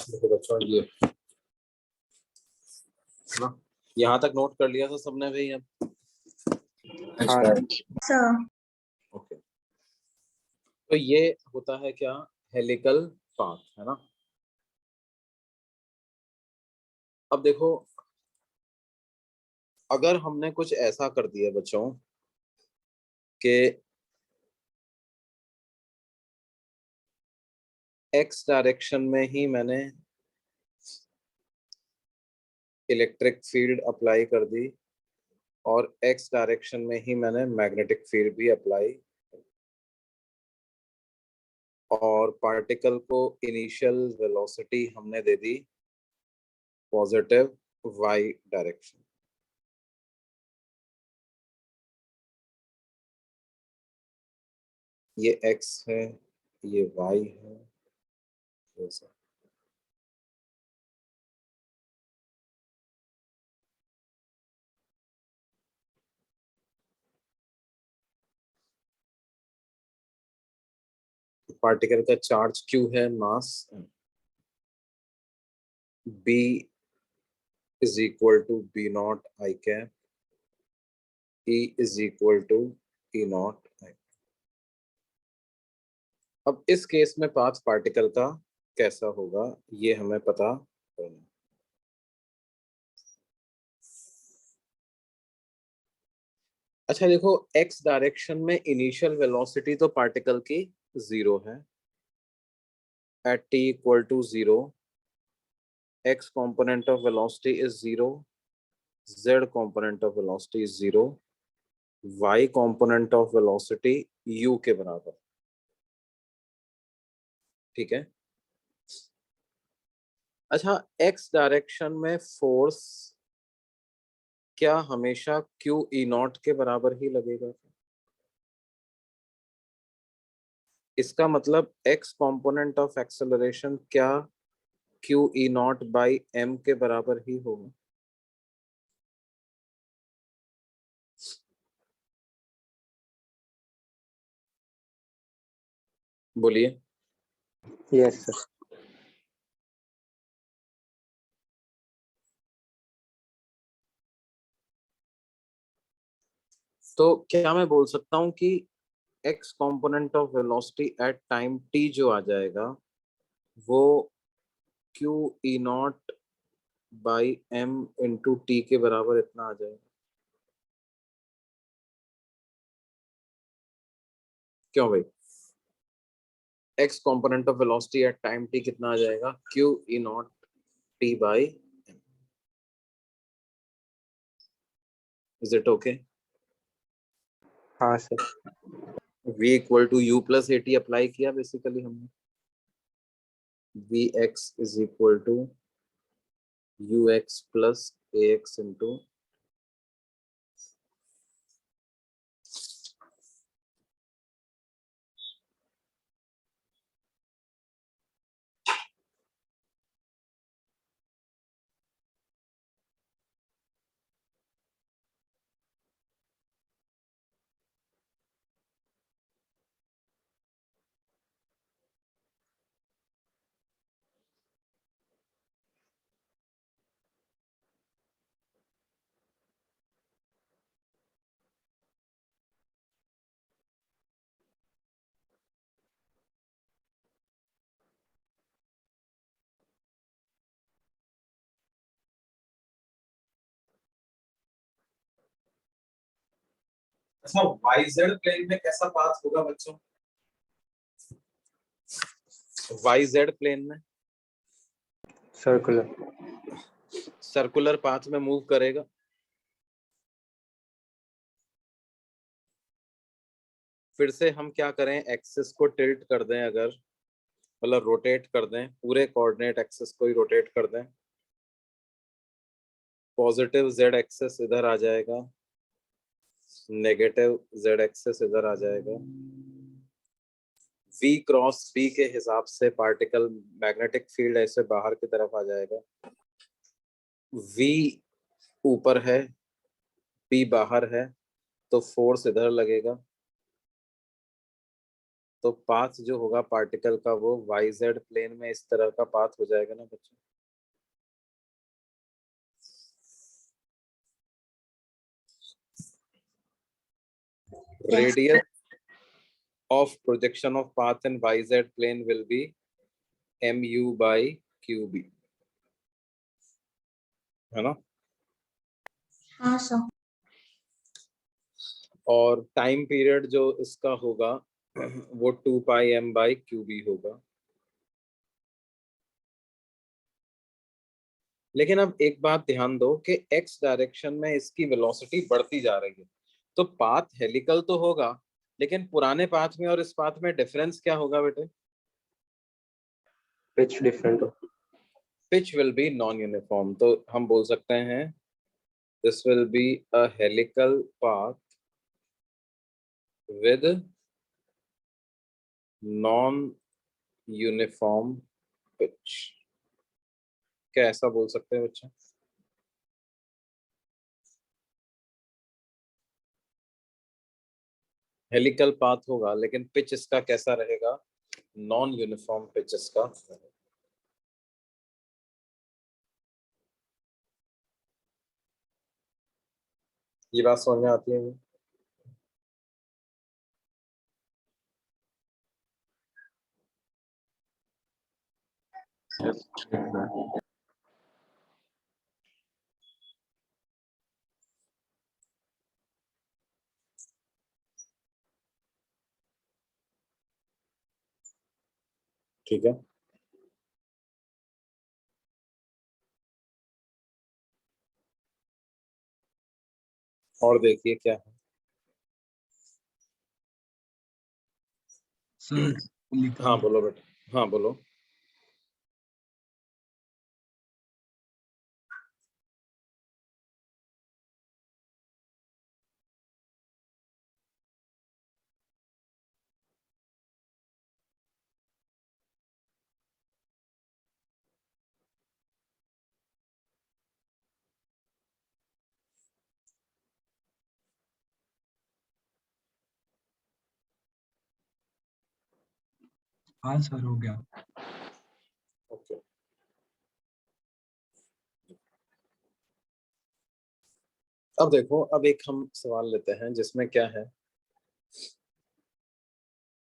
देखो बच्चों ये ना, यहाँ तक नोट कर लिया था सबने भाई अब? सर ओके, तो ये होता है क्या, हेलिकल पाथ है ना। अब देखो, अगर हमने कुछ ऐसा कर दिया बच्चों कि एक्स डायरेक्शन में ही मैंने इलेक्ट्रिक फील्ड अप्लाई कर दी और एक्स डायरेक्शन में ही मैंने मैग्नेटिक फील्ड भी अप्लाई, और पार्टिकल को इनिशियल वेलोसिटी हमने दे दी पॉजिटिव वाई डायरेक्शन। ये एक्स है, ये वाई है, ये सब। पार्टिकल का चार्ज क्यू है, mass B is equal to B naught I cap, E is equal to E naught I. अब इस केस में पाथ पार्टिकल का कैसा होगा ये हमें पता करना। अच्छा देखो, एक्स डायरेक्शन में इनिशियल वेलोसिटी तो पार्टिकल की 0 है। At t equal to 0 x component of velocity is 0, z component of velocity is 0, y component of velocity u के बराबर। ठीक है। अच्छा, x डायरेक्शन में फोर्स क्या हमेशा q ई नॉट के बराबर ही लगेगा? इसका मतलब x कंपोनेंट ऑफ एक्सेलरेशन क्या q E naught by m के बराबर ही होगा? बोलिए। Yes sir. तो क्या मैं बोल सकता हूं कि x component of velocity at time t जो आ जाएगा वो q E naught by m into T के बराबर इतना आ जाएगा? क्यों भाई? x component of velocity at time t कितना आ जाएगा? q E not t by m। Is it okay? हाँ sir. v equal to u plus a t apply किया बेसिकली हमने। vx is equal to ux plus ax into, अच्छा YZ plane में कैसा path होगा बच्चों? वाईजेड प्लेन में circular. Circular path में मूव करेगा। फिर से हम क्या करें, एक्सिस को टिल्ट कर दें, अगर मतलब रोटेट कर दें, पूरे कोऑर्डिनेट एक्सिस को ही रोटेट कर दें। पॉजिटिव जेड एक्सिस इधर आ जाएगा, नेगेटिव जेड एक्सिस इधर आ जाएगा। v क्रॉस b के हिसाब से पार्टिकल मैग्नेटिक फील्ड ऐसे बाहर की तरफ आ जाएगा। v ऊपर है, b बाहर है, तो फोर्स इधर लगेगा। तो पाथ जो होगा पार्टिकल का वो YZ प्लेन में इस तरह का पाथ हो जाएगा ना बच्चों। Radius of projection of path in YZ plane will be mu by QB, है ना। हाँ सर। और टाइम पीरियड जो इसका होगा वो 2 पाई m by QB होगा। लेकिन अब एक बात ध्यान दो कि x डायरेक्शन में इसकी वेलोसिटी बढ़ती जा रही है, तो पाथ हेलिकल तो होगा, लेकिन पुराने पाथ में और इस पाथ में डिफरेंस क्या होगा बेटे? पिच डिफरेंट हो। Pitch will be non uniform, तो हम बोल सकते हैं this will be a helical path with non-uniform pitch। क्या ऐसा बोल सकते हैं बच्चे? हेलिकल पाथ होगा लेकिन पिच इसका कैसा रहेगा? नॉन यूनिफॉर्म पिच इसका। ये बात समझ में आती है? ठीक है। और देखिए क्या है। सर हाँ बोलो बेटा, हाँ बोलो। हाँ सर हो गया। ओके। अब देखो, अब एक हम सवाल लेते हैं जिसमें क्या है,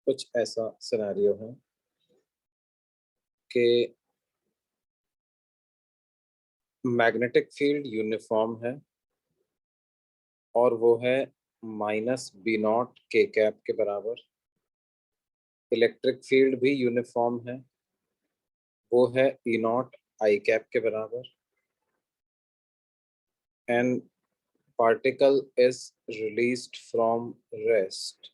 कुछ ऐसा सिनेरियो है कि मैग्नेटिक फील्ड यूनिफॉर्म है और वो है -B0 के कैप के बराबर। इलेक्ट्रिक फील्ड भी यूनिफॉर्म है, वो है E0 I कैप के बराबर। And particle is released from rest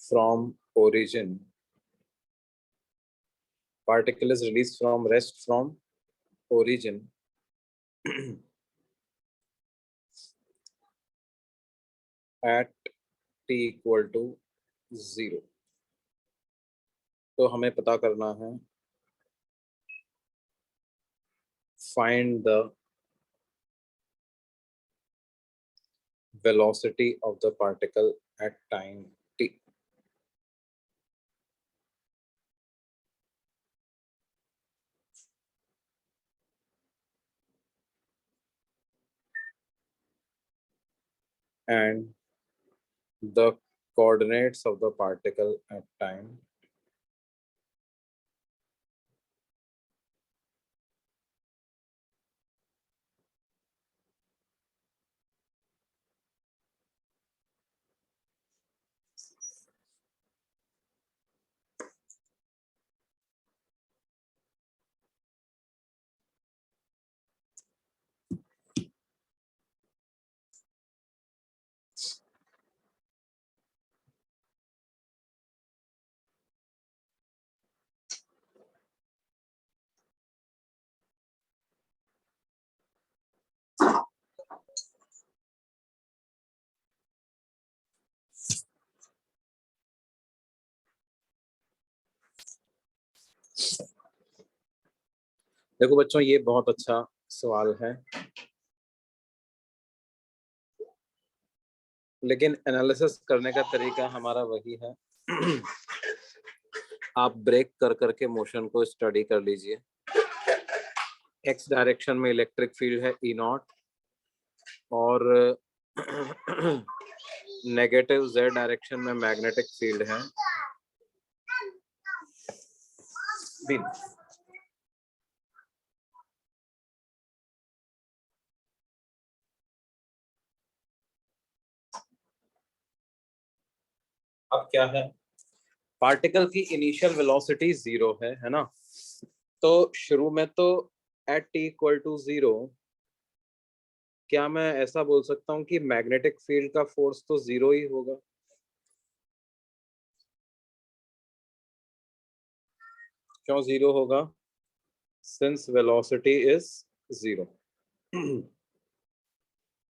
from origin. Particle is released from rest from origin at t equal to 0। तो हमें पता करना है find the velocity of the particle at time t। and the coordinates of the particle at time देखो बच्चों, ये बहुत अच्छा सवाल है। लेकिन एनालिसिस करने का तरीका हमारा वही है। आप ब्रेक कर करके मोशन को स्टडी कर लीजिए। एक्स डायरेक्शन में इलेक्ट्रिक फील्ड है ई नॉट और नेगेटिव जेड डायरेक्शन में मैग्नेटिक फील्ड है बी। अब क्या है, पार्टिकल की इनिशियल वेलोसिटी 0 है ना। तो शुरू में तो एट टी इक्वल टू 0 क्या मैं ऐसा बोल सकता हूँ कि मैग्नेटिक फील्ड का फोर्स तो 0 ही होगा? क्यों 0 होगा? Since velocity is 0।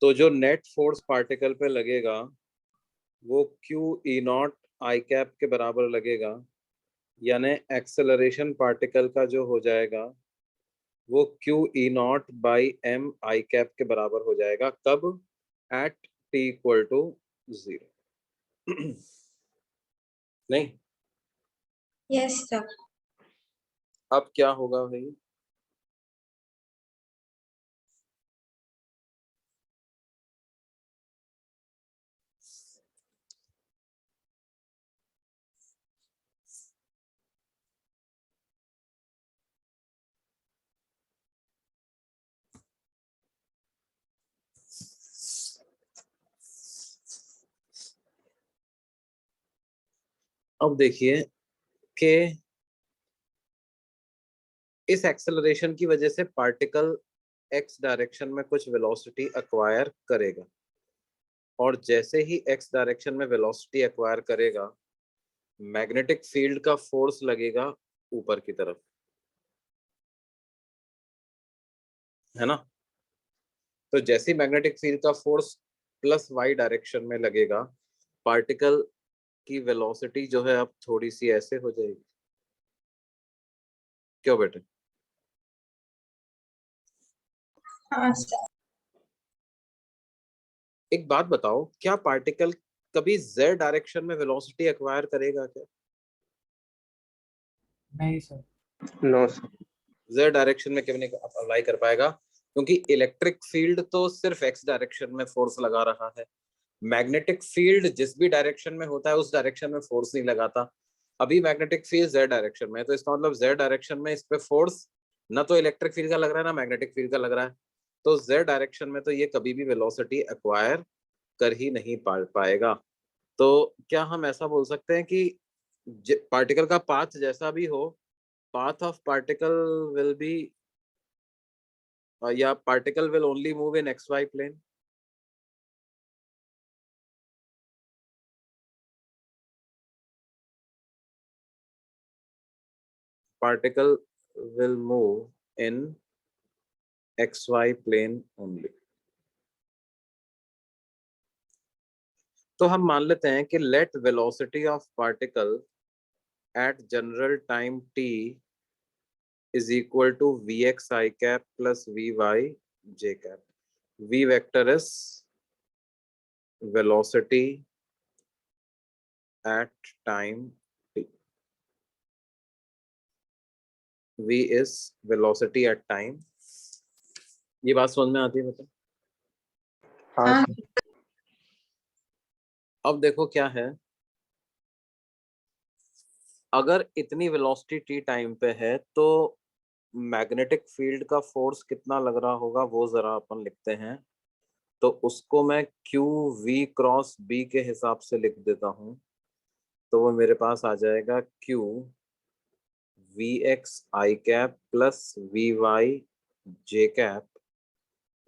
तो जो नेट फोर्स पार्टिकल पे लगेगा वो क्यू ई नॉट आई कैप के बराबर लगेगा, यानी एक्सेलरेशन पार्टिकल का जो हो जाएगा वो q E naught by m i cap के बराबर हो जाएगा। कब? At t equal to 0। नहीं, Yes, sir. अब क्या होगा भाई? अब देखिए कि इस एक्सेलरेशन की वजह से पार्टिकल एक्स डायरेक्शन में कुछ वेलोसिटी एक्वायर करेगा, और जैसे ही एक्स डायरेक्शन में वेलोसिटी एक्वायर करेगा मैग्नेटिक फील्ड का फोर्स लगेगा ऊपर की तरफ, है ना। तो जैसे ही मैग्नेटिक फील्ड का फोर्स प्लस वाई डायरेक्शन में लगेगा पार्टिकल की वेलोसिटी जो है अब थोड़ी सी ऐसे हो जाएगी। क्यों बेटे? हाँ सर। एक बात बताओ, क्या पार्टिकल कभी z डायरेक्शन में वेलोसिटी एक्वायर करेगा क्या? नहीं सर। No sir. z डायरेक्शन में क्यों नहीं अप्लाई कर पाएगा? क्योंकि इलेक्ट्रिक फील्ड तो सिर्फ x डायरेक्शन में फोर्स लगा रहा है, मैग्नेटिक फील्ड जिस भी डायरेक्शन में होता है उस डायरेक्शन में फोर्स नहीं लगाता। अभी मैग्नेटिक फील्ड z डायरेक्शन में है, तो इसका मतलब z डायरेक्शन में इस पे फोर्स ना तो इलेक्ट्रिक फील्ड का लग रहा है ना मैग्नेटिक फील्ड का लग रहा है। तो z डायरेक्शन में तो ये कभी भी वेलोसिटी एक्वायर कर ही नहीं पाएगा। तो क्या हम ऐसा बोल सकते हैं कि पार्टिकल का पाथ जैसा भी हो, path of particle will be या particle will only move in xy plane? Particle will move in xy plane only. तो हम मान लेते हैं कि let velocity of particle at general time t is equal to vx I cap plus vy j cap. V vector is velocity at time t. V is velocity at time. ये बात समझ में आती है मतलब? हाँ हाँ सर। अब देखो क्या है, अगर इतनी वेलोसिटी टी टाइम पे है तो मैग्नेटिक फील्ड का फोर्स कितना लग रहा होगा वो जरा अपन लिखते हैं। तो उसको मैं क्यू वी क्रॉस बी के हिसाब से लिख देता हूँ। तो वो मेरे पास आ जाएगा q v x i cap plus v y j cap,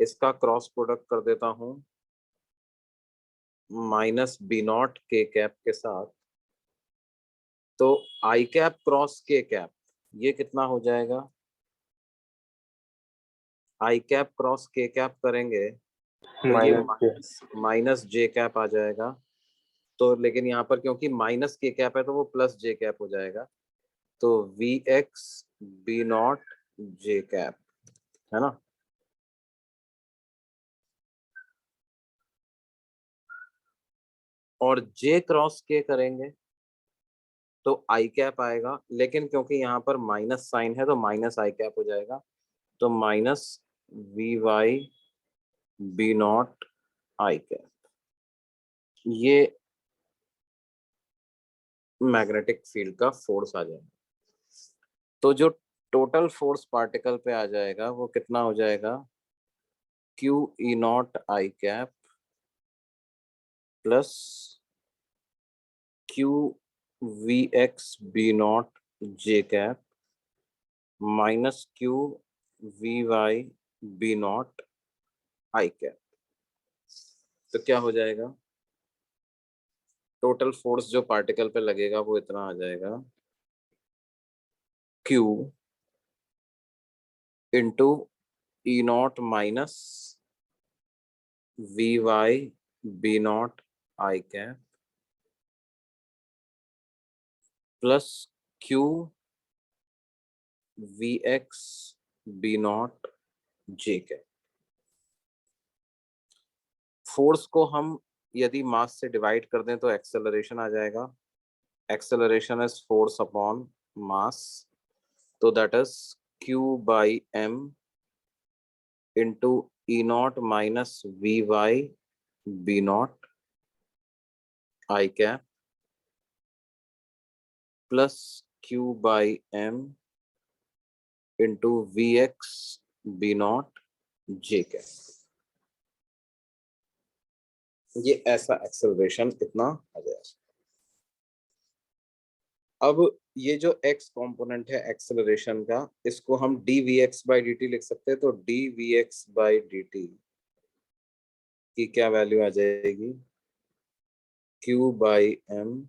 इसका क्रॉस प्रोडक्ट कर देता हूँ minus B naught k cap के साथ। तो i cap cross k cap ये कितना हो जाएगा? I cap cross k cap करेंगे तो ये माइनस माइनस जे कैप आ जाएगा। तो लेकिन यहाँ पर क्योंकि माइनस के कैप है तो वो प्लस जे कैप हो जाएगा। तो we x B naught J cap, है ना। और जे क्रॉस के करेंगे तो आई कैप आएगा, लेकिन क्योंकि यहाँ पर माइनस साइन है तो माइनस आई कैप हो जाएगा, तो minus we Y B naught I cap. ये मैग्नेटिक फील्ड का फोर्स आ जाएगा। तो जो टोटल फोर्स पार्टिकल पे आ जाएगा वो कितना हो जाएगा, क्यू ई नॉट आई cap plus q v x B naught जे cap minus q v Y B naught आई कैप। तो क्या हो जाएगा, टोटल फोर्स जो पार्टिकल पे लगेगा वो इतना आ जाएगा, q into E naught minus we Y B naught I cap plus q v x B naught J cap. Force को हम यदि मास से डिवाइड कर दें तो एक्सेलरेशन आ जाएगा। Acceleration is force upon mass, तो that is Q by M into E naught minus we Y B naught I cap plus Q by M into we x B naught J cap. ये ऐसा acceleration इतना आ जाएगा। अब ये जो x component है एक्सेलरेशन का, इसको हम d we x by D t लिख सकते हैं। तो D we x by D T की क्या वैल्यू आ जाएगी, q by M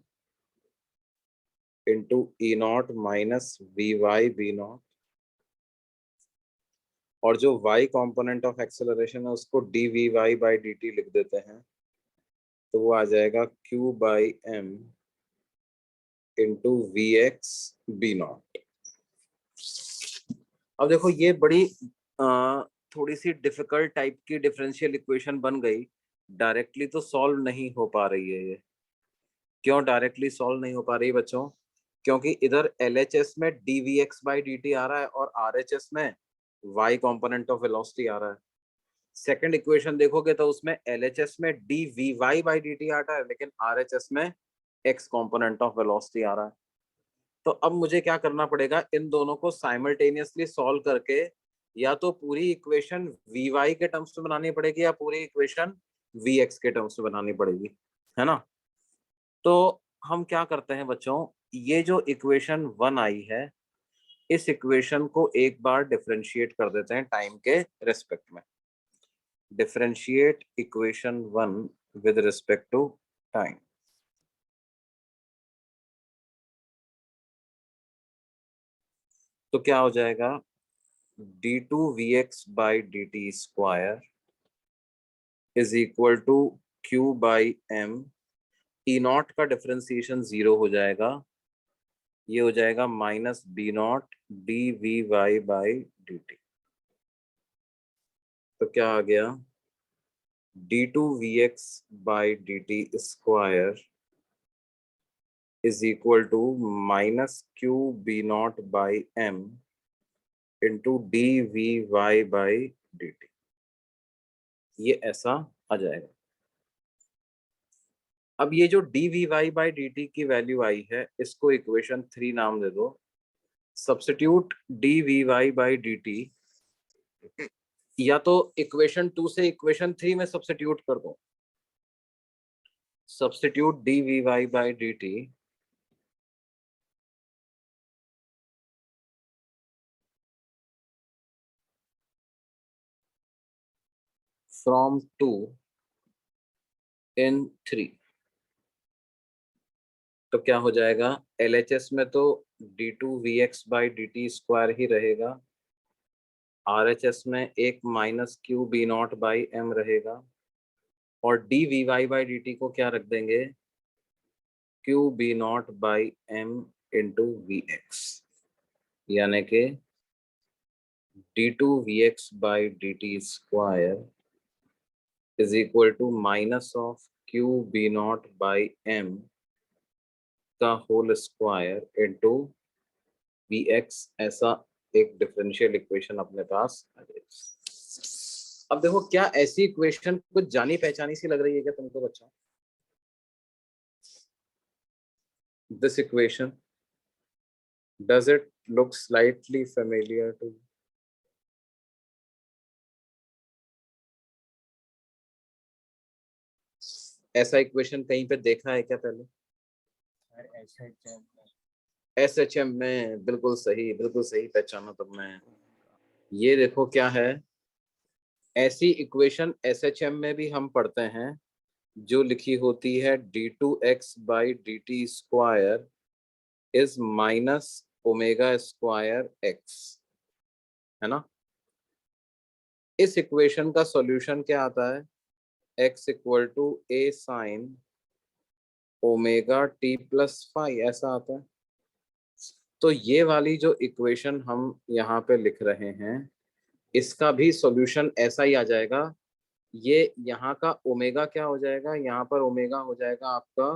into E naught minus we Y B naught, और जो y कंपोनेंट ऑफ एक्सेलरेशन है उसको d we Y by D t लिख देते हैं, तो वो आ जाएगा q by M into we x B naught. अब देखो ये बड़ी थोड़ी सी डिफिकल्ट टाइप की डिफरेंशियल इक्वेशन बन गई, डायरेक्टली तो सॉल्व नहीं हो पा रही है ये। क्यों डायरेक्टली सॉल्व नहीं हो पा रही बच्चों, क्योंकि इधर LHS में dvx बाई dt आ रहा है और RHS में y कंपोनेंट ऑफ वेलोसिटी आ रहा है। सेकंड इक्वेशन देखोगे तो उसमें LHS में dvy बाई dt आ रहा है, लेकिन RHS में x कंपोनेंट ऑफ वेलोसिटी आ रहा है। तो अब मुझे क्या करना पड़ेगा, इन दोनों को साइमल्टेनियसली सॉल्व करके या तो पूरी इक्वेशन vy के टर्म्स में बनानी पड़ेगी या पूरी इक्वेशन vx के टर्म्स में बनानी पड़ेगी, है ना। तो हम क्या करते हैं बच्चों, ये जो इक्वेशन 1 आई है इस इक्वेशन को एक बार डिफरेंशिएट कर देते हैं टाइम के रिस्पेक्ट में। Differentiate equation 1 with respect to time. तो क्या हो जाएगा, d two we x by D T square is equal to q by m, E naught का डिफरेंशिएशन 0 हो जाएगा, ये हो जाएगा minus B naught d we Y by D T. तो क्या आ गया, d two we x by D T square is equal to minus Q B naught by M into D we Y by D t. ये ऐसा आ जाएगा। अब ये जो d we Y by D T की वैल्यू आई है इसको इक्वेशन 3 नाम दे दो। Substitute D we Y by D t, या तो इक्वेशन 2 से इक्वेशन 3 में सब्स्टिट्यूट कर दो। Substitute D we Y by D T from 2 in 3। तो क्या हो जाएगा, LHS में तो D two we x by D T square ही रहेगा, RHS में एक minus Q B naught by M रहेगा, और D we Y by D T को क्या रख देंगे, Q B naught by M into we X, यानी कि D two we x by D T square is equal to minus of Q B naught by M का whole square into V X, ऐसा एक differential equation अपने पास आ जाएगी। अब देखो, क्या ऐसी इक्वेशन कुछ जानी पहचानी सी लग रही है क्या तुमको बच्चों? This equation, does it look slightly familiar to? ऐसा इक्वेशन कहीं पे देखा है क्या पहले? SHM में, बिल्कुल सही पहचाना तुमने। ये देखो क्या है, ऐसी इक्वेशन SHM में भी हम पढ़ते हैं, जो लिखी होती है d2x by D T square is minus omega square x, है ना? इस इक्वेशन का सॉल्यूशन क्या आता है? x equal to a sine omega T plus five, ऐसा आता है। तो ये वाली जो इक्वेशन हम यहाँ पे लिख रहे हैं, इसका भी सॉल्यूशन ऐसा ही आ जाएगा। ये यहाँ का ओमेगा क्या हो जाएगा? यहाँ पर ओमेगा हो जाएगा आपका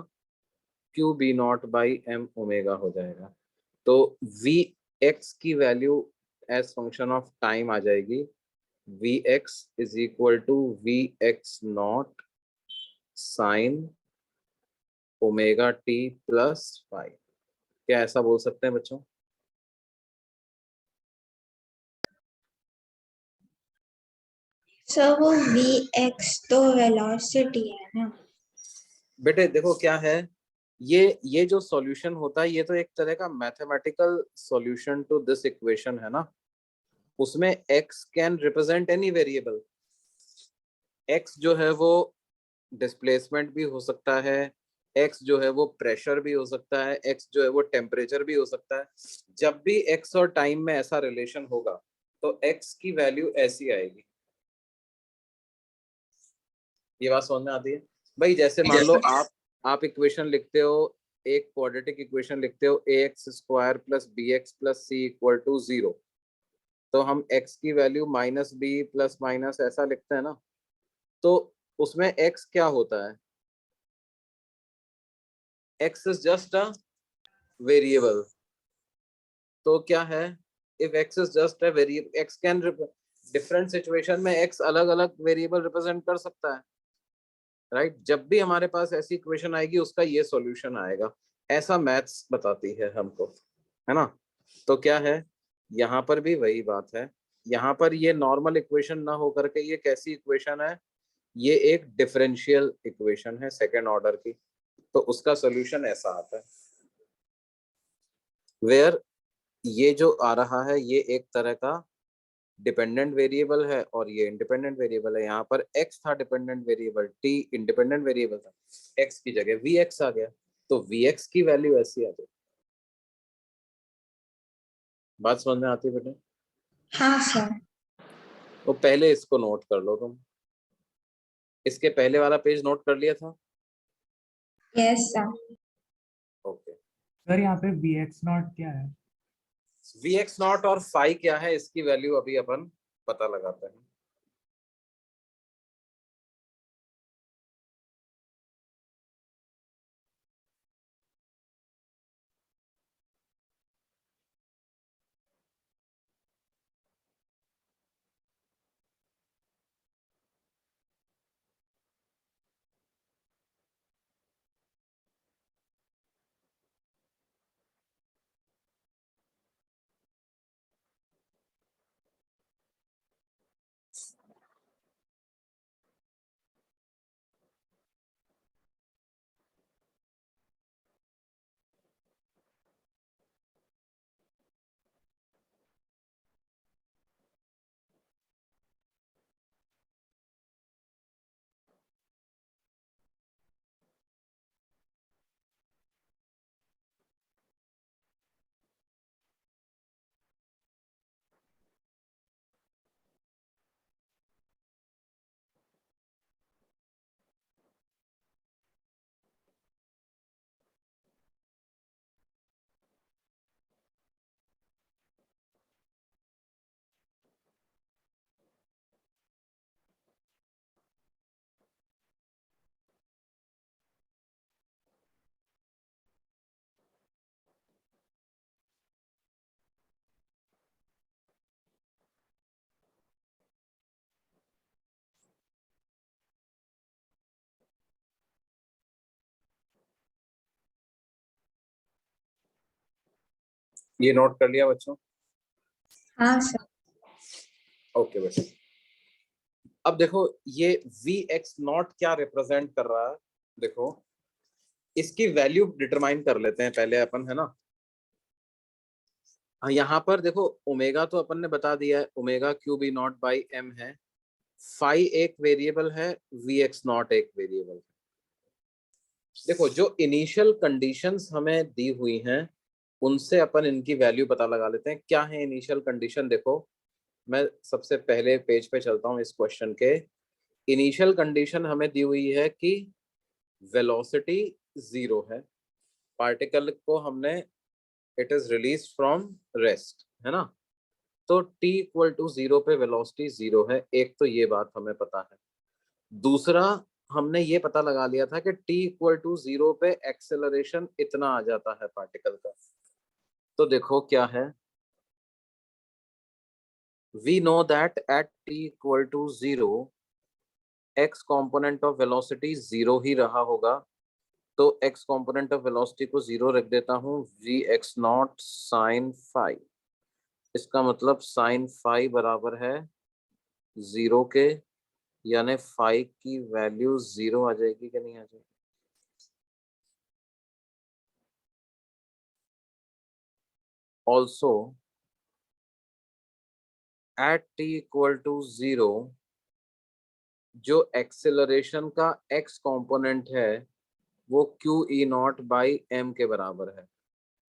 Q B naught by M omega हो जाएगा। तो वी एक्स की value as function of time आ जाएगी, V X is equal to we x naught sine omega T plus five. क्या ऐसा बोल सकते हैं बच्चों? सर वो Vx तो वेलोसिटी है ना? बेटे देखो क्या है, ये जो सॉल्यूशन होता है, ये तो एक तरह का mathematical solution to this equation है ना। उसमें x can represent any variable. x जो है वो डिस्प्लेसमेंट भी हो सकता है, x जो है वो प्रेशर भी हो सकता है, x जो है वो टेम्परेचर भी हो सकता है। जब भी x और टाइम में ऐसा रिलेशन होगा, तो x की वैल्यू ऐसी आएगी। ये बात समझ में आती है भाई? जैसे मान लो आप इक्वेशन लिखते हो, एक क्वाड्रेटिक इक्वेशन लिखते हो, A X square plus B X plus C equal to 0। तो हम x की value minus B plus minus ऐसा लिखते हैं ना। तो उसमें x क्या होता है? x is just a variable. तो क्या है, if x is just a variable, x can different situation में x अलग अलग वेरिएबल रिप्रेजेंट कर सकता है, राइट? जब भी हमारे पास ऐसी इक्वेशन आएगी, उसका ये सॉल्यूशन आएगा। ऐसा मैथ्स बताती है हमको, है ना? तो क्या है, यहाँ पर भी वही बात है। यहाँ पर ये नॉर्मल इक्वेशन ना होकर के ये कैसी इक्वेशन है? ये एक डिफरेंशियल इक्वेशन है सेकेंड ऑर्डर की। तो उसका सॉल्यूशन ऐसा आता है, वेयर ये जो आ रहा है, ये एक तरह का डिपेंडेंट वेरिएबल है और ये इंडिपेंडेंट वेरिएबल है। यहाँ पर x था dependent variable, t independent variable था, x की जगह vx आ गया। तो vx की वैल्यू ऐसी आ गई। बात समझ में आती है बेटे? हाँ सर। तो पहले इसको नोट कर लो तुम। इसके पहले वाला पेज नोट कर लिया था? Yes sir. ओके। सर यहाँ पे वी एक्स नॉट क्या है? vx नॉट और फाइव क्या है, इसकी वैल्यू अभी अपन पता लगाते हैं। ये नोट कर लिया बच्चों? हाँ सर। ओके बस। अब देखो ये Vx0 क्या रिप्रेजेंट कर रहा है, देखो इसकी वैल्यू डिटरमाइन कर लेते हैं पहले अपन, है ना। हाँ, यहाँ पर देखो ओमेगा तो अपन ने बता दिया है, omega q B naught by M है, फाई एक वेरिएबल है, Vx0 एक वेरिएबल है। देखो जो इनिशियल कंडीशंस हमें दी हुई हैं उनसे अपन इनकी वैल्यू पता लगा लेते हैं। क्या है इनिशियल कंडीशन? देखो मैं सबसे पहले पेज पे चलता हूँ इस क्वेश्चन के। इनिशियल कंडीशन हमें दी हुई है कि वेलोसिटी 0 है, पार्टिकल को हमने it is release from rest, है ना। तो t इक्वल टू 0 पे वेलोसिटी 0 है, एक तो ये बात हमें पता है। दूसरा हमने ये पता लगा लिया था कि t इक्वल टू 0 पे एक्सेलरेशन इतना आ जाता है पार्टिकल का। तो देखो क्या है, we know that at t equal to 0 x component of velocity 0 ही रहा होगा। तो x कॉम्पोनेंट ऑफ वेलोसिटी को 0 रख देता हूँ, Vx0 साइन फाई। इसका मतलब साइन फाई बराबर है 0 के, यानी फाई की वैल्यू 0 आ जाएगी कि नहीं आ जाएगी? Also at t equal to 0 जो एक्सेलरेशन का x कंपोनेंट है वो q E naught by m के बराबर है,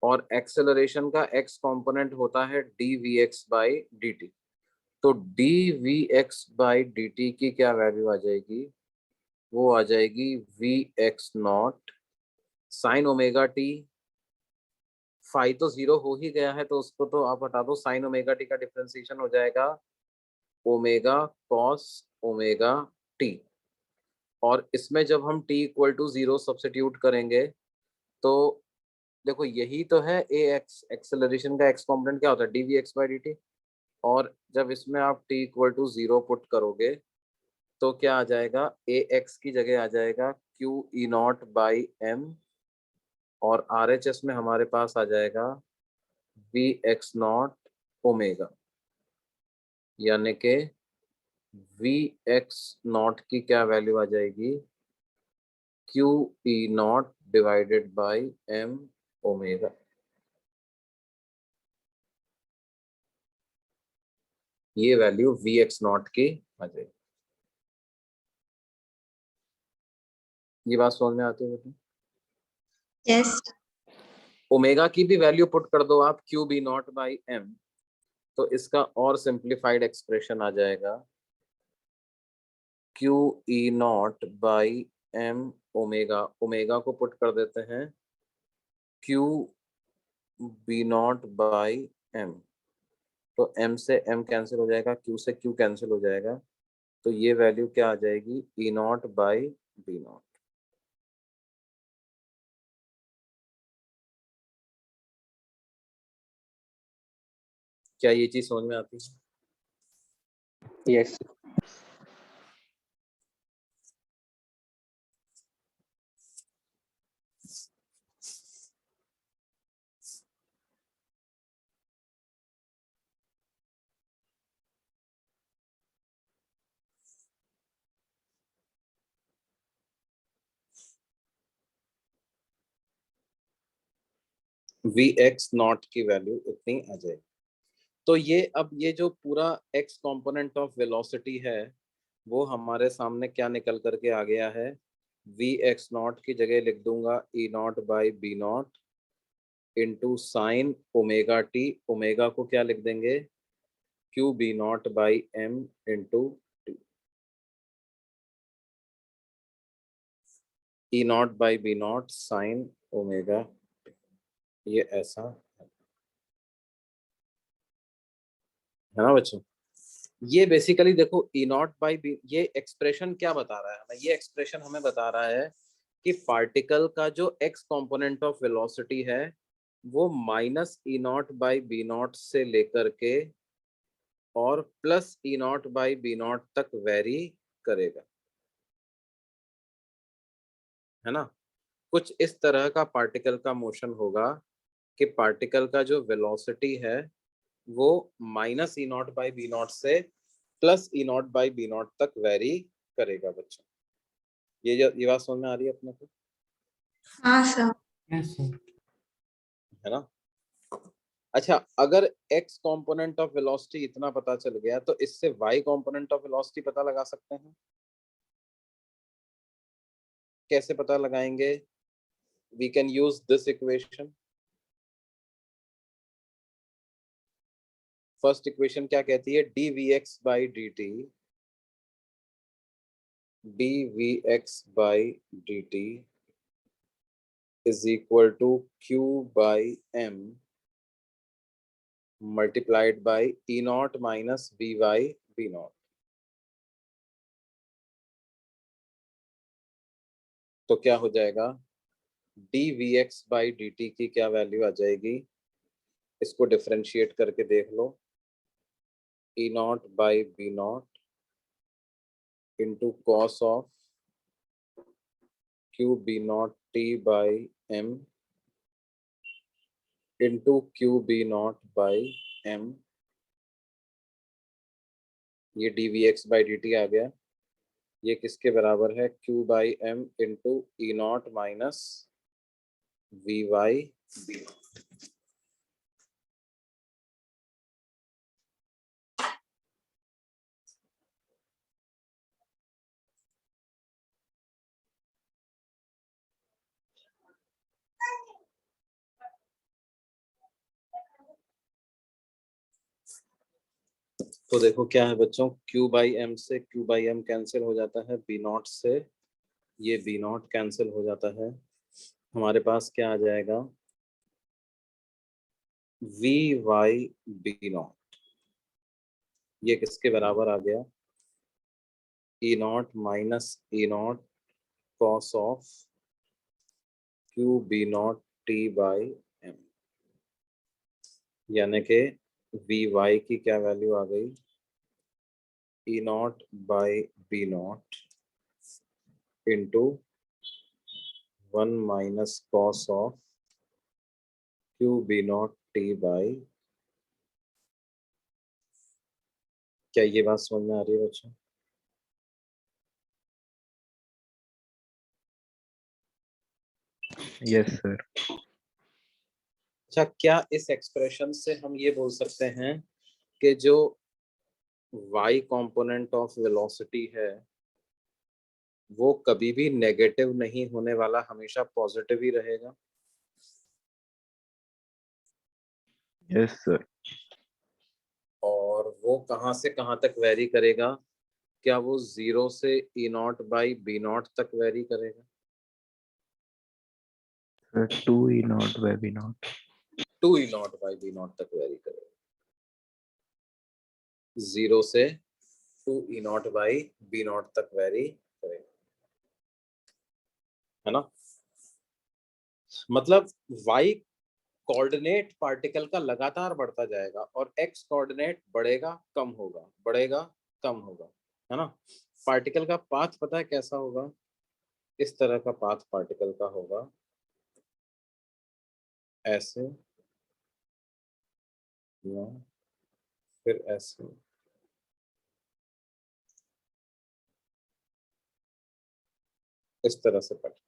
और एक्सेलरेशन का x कंपोनेंट होता है D we x by D T. तो D we x by D T की क्या वैल्यू आ जाएगी? वो आ जाएगी V x naught sine omega T. Phi तो 0 हो ही गया है तो उसको तो आप हटा दो, साइन ओमेगा टी का डिफरेंशिएशन हो जाएगा ओमेगा कॉस ओमेगा टी। और इसमें जब हम t इक्वल टू 0 सब्स्टिट्यूट करेंगे तो देखो यही तो है ए एक्स, एक्सेलरेशन का x कॉम्पोनेंट क्या होता है D we x by D t. और जब इसमें आप t इक्वल टू 0 पुट करोगे तो क्या आ जाएगा, ए एक्स की जगह आ जाएगा q E naught by m, और आर एच एस में हमारे पास आ जाएगा वी एक्स नॉट ओमेगा, यानी कि वी एक्स नॉट की क्या वैल्यू आ जाएगी, q E naught divided by M omega. ये वैल्यू वी एक्स नॉट की आ जाएगी। ये बात समझ में आती है बेटा? यस। ओमेगा की भी वैल्यू पुट कर दो आप q B naught by m, तो इसका और सिंप्लीफाइड एक्सप्रेशन आ जाएगा q E naught by M omega. Omega को पुट कर देते हैं q B naught by m, तो m से m कैंसिल हो जाएगा, q से q कैंसिल हो जाएगा, तो ये वैल्यू क्या आ जाएगी, ई नॉट बाई बी नॉट। क्या ये चीज समझ में आती है? Yes. वी एक्स नॉट की वैल्यू इतनी आ जाएगी। तो ये अब ये जो पूरा x कंपोनेंट ऑफ वेलोसिटी है वो हमारे सामने क्या निकल करके आ गया है, वी एक्स नॉट की जगह लिख दूंगा E naught by B naught into sine omega T. Omega को क्या लिख देंगे, Q B naught by M into T. E naught by B naught sine omega, ये ऐसा है ना बच्चों। ये बेसिकली देखो ई नॉट बाई बी, ये एक्सप्रेशन क्या बता रहा है हमें, ये एक्सप्रेशन हमें बता रहा है कि पार्टिकल का जो एक्स कंपोनेंट ऑफ वेलोसिटी है वो minus E naught by B naught से लेकर के और plus E naught by B naught तक वेरी करेगा, है ना। कुछ इस तरह का पार्टिकल का मोशन होगा कि पार्टिकल का जो वेलोसिटी है वो minus E naught by B naught से प्लस E naught by B naught तक वेरी करेगा बच्चों। ये बात समझ में आ रही है अपने को? हाँ सर। Yes sir. है ना? अच्छा, अगर x कंपोनेंट ऑफ वेलोसिटी इतना पता चल गया तो इससे y कंपोनेंट ऑफ वेलोसिटी पता लगा सकते हैं। कैसे पता लगाएंगे? We can use this equation. First equation क्या कहती है? dvx by dt, dvx by dt is equal to q by m multiplied by e naught minus b by b naught। तो क्या हो जाएगा? dvx by dt की क्या value आ जाएगी? इसको डिफरेंशिएट करके देख लो। e naught by b naught into cos of q b naught t by m into q b naught by m। ये dvx by dt आ गया। ये किसके बराबर है? q by m into e naught minus v by b naught। तो देखो क्या है बच्चों, q बाई m से q बाई m कैंसिल हो जाता है, b नॉट से ये b नॉट कैंसिल हो जाता है। हमारे पास क्या आ जाएगा? v by b not. ये किसके बराबर आ गया? e not minus e not cos of q b not t by m। यानी कि वी वाई की क्या वैल्यू आ गई? E naught by B naught into 1 - cos of Q B naught T by. क्या ये बात समझ में आ रही है बच्चों? Yes, sir. अच्छा, क्या इस एक्सप्रेशन से हम ये बोल सकते हैं कि जो y कंपोनेंट ऑफ वेलोसिटी है वो कभी भी नेगेटिव नहीं होने वाला, हमेशा पॉजिटिव ही रहेगा? Yes, sir. और वो कहाँ से कहाँ तक वेरी करेगा? क्या वो 0 से E naught by B naught तक वेरी करेगा? Sir, 2 E naught by B naught. 2 E naught by B naught तक वेरी करेगा। 0 से 2 E naught by B naught तक वेरी करेगा, है ना? मतलब y कोऑर्डिनेट पार्टिकल का लगातार बढ़ता जाएगा और x कोऑर्डिनेट बढ़ेगा कम होगा, बढ़ेगा कम होगा, है ना? पार्टिकल का पाथ पता है कैसा होगा? इस तरह का पाथ पार्टिकल का होगा, ऐसे या फिर ऐसे। इस तरह से पार्टिकल,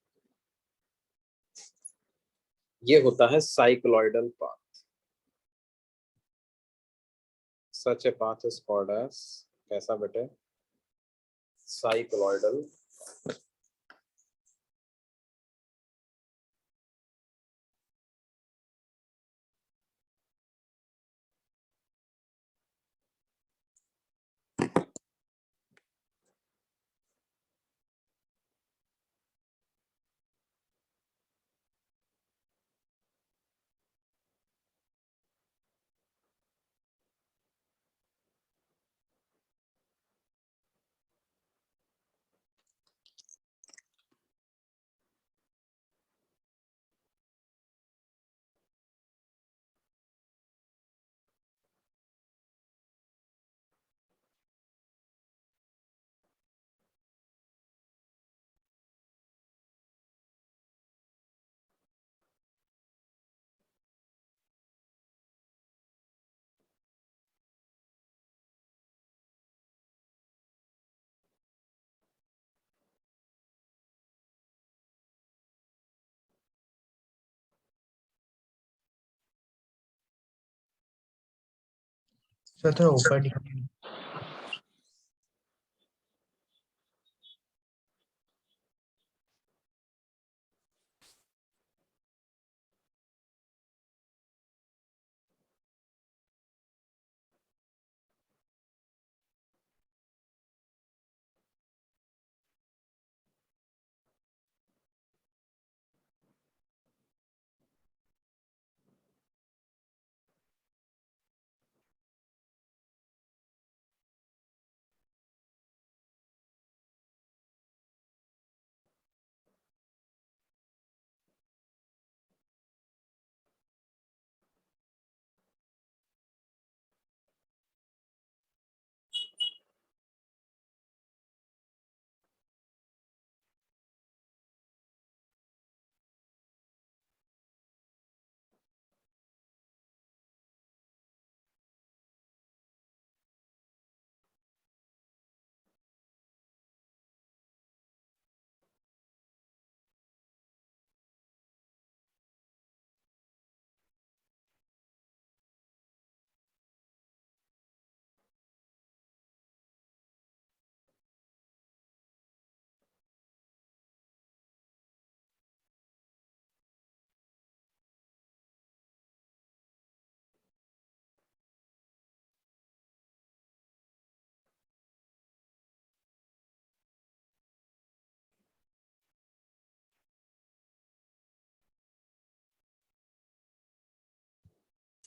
ये होता है cycloidal path. Such a path is called as, कैसा बेटे? साइक्लॉइडल। सर थोड़ा ऊपर दिखाइए।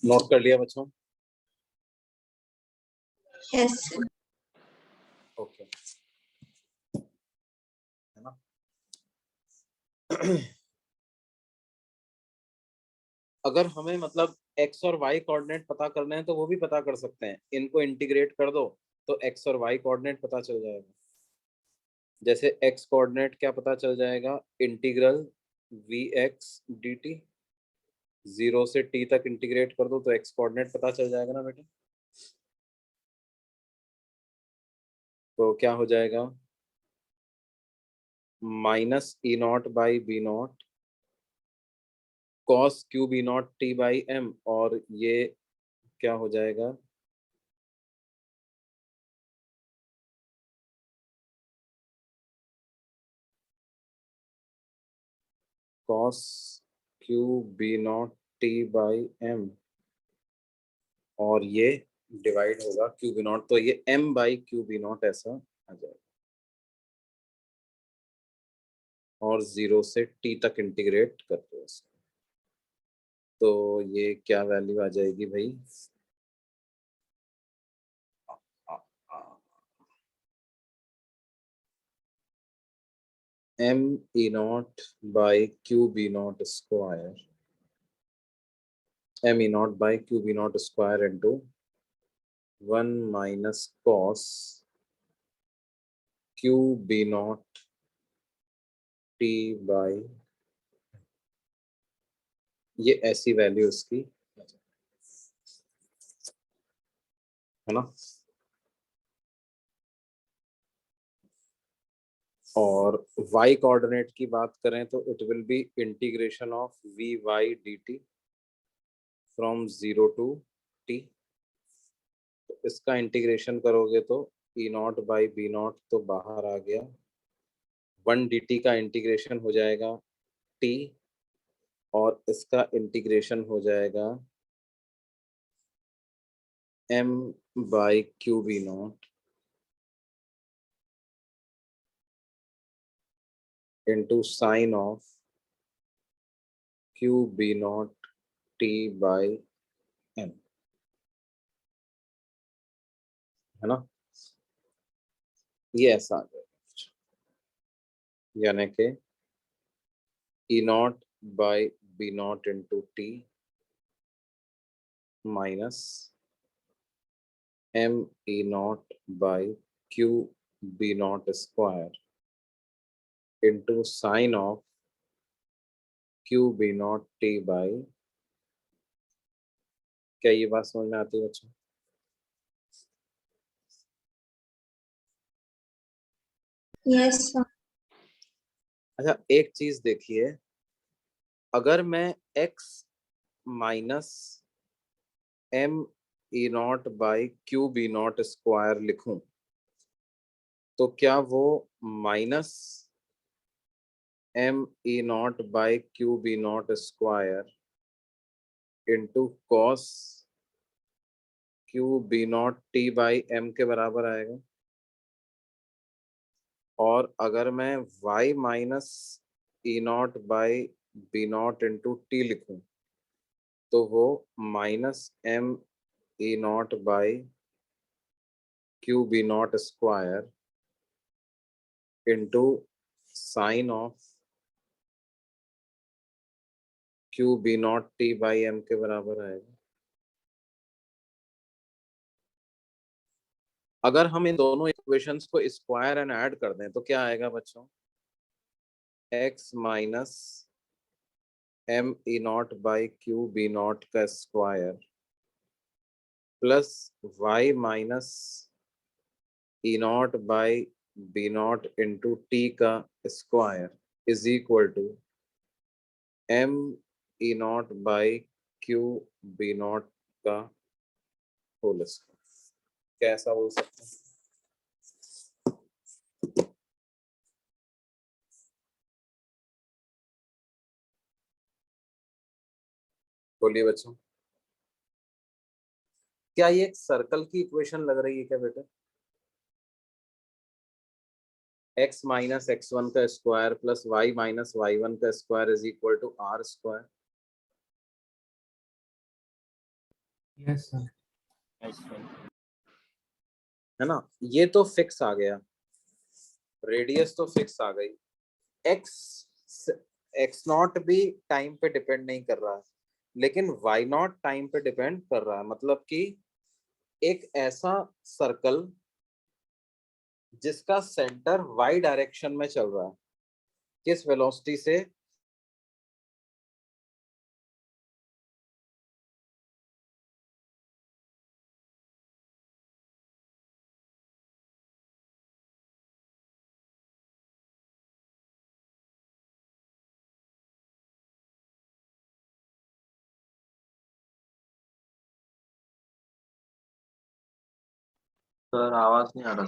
नोट कर लिया बच्चों? Yes sir. ओके, है ना? अगर हमें मतलब x और y कोऑर्डिनेट पता करने हैं तो वो भी पता कर सकते हैं, इनको इंटीग्रेट कर दो तो x और y कोऑर्डिनेट पता चल जाएगा। जैसे x कोऑर्डिनेट क्या पता चल जाएगा, इंटीग्रल vx dt, 0 से t तक इंटीग्रेट कर दो तो x कोऑर्डिनेट पता चल जाएगा ना बेटा। तो क्या हो जाएगा, minus E naught by B naught cos q B naught T by m, और ये क्या हो जाएगा, cos q B naught T by m, और ये डिवाइड होगा क्यू बी नॉट, तो ये m by Q B naught ऐसा आ जाएगा, और 0 से टी तक इंटीग्रेट करते हैं इसको। तो ये क्या वैल्यू आ जाएगी भाई, m E naught by Q B naught square, m E naught by Q B naught square into 1 minus cos q B naught T by, ये ऐसी वैल्यू इसकी है ना। और y कोऑर्डिनेट की बात करें तो it will be integration of v y d T from 0 to t। तो इसका इंटीग्रेशन करोगे तो E naught by B naught तो बाहर आ गया, 1 dt का इंटीग्रेशन हो जाएगा t, और इसका इंटीग्रेशन हो जाएगा m by Q B naught into sine of Q B naught T by M, है ना। ये ऐसा आ जाएगा, यानी कि E naught by B naught into T minus M E naught by Q B naught square into sine of Q B naught T by, क्या ये बात समझ में आती है बच्चों? Yes sir. अच्छा, एक चीज देखिए, अगर मैं x minus M E naught by Q B naught square लिखूं तो क्या वो minus M E naught by Q B naught square into cos q B naught T by m के बराबर आएगा? और अगर मैं y minus E naught by B naught into t लिखूं तो वो minus M E naught by Q B naught square into sine of Q B naught T by m के बराबर आएगा। अगर हम इन दोनों इक्वेशंस को स्क्वायर एंड ऐड कर दें तो क्या आएगा बच्चों? x minus M E naught by Q B naught का square plus y minus E naught by B naught into T का square is equal to M E naught by Q B naught का whole square. कैसा बोल सकते हैं? बोलिए बच्चों, क्या ये एक सर्कल की इक्वेशन लग रही है क्या बेटा? x माइनस एक्स वन का square plus y minus Y one का square is equal to R square. Yes sir. है ना? ये तो फिक्स आ गया, रेडियस तो फिक्स आ गई, एक्स एक्स नॉट भी टाइम पे डिपेंड नहीं कर रहा है लेकिन वाई नॉट टाइम पे डिपेंड कर रहा है। मतलब कि एक ऐसा सर्कल जिसका सेंटर वाई डायरेक्शन में चल रहा है, किस वेलोसिटी से? सर आवाज नहीं आ रहा।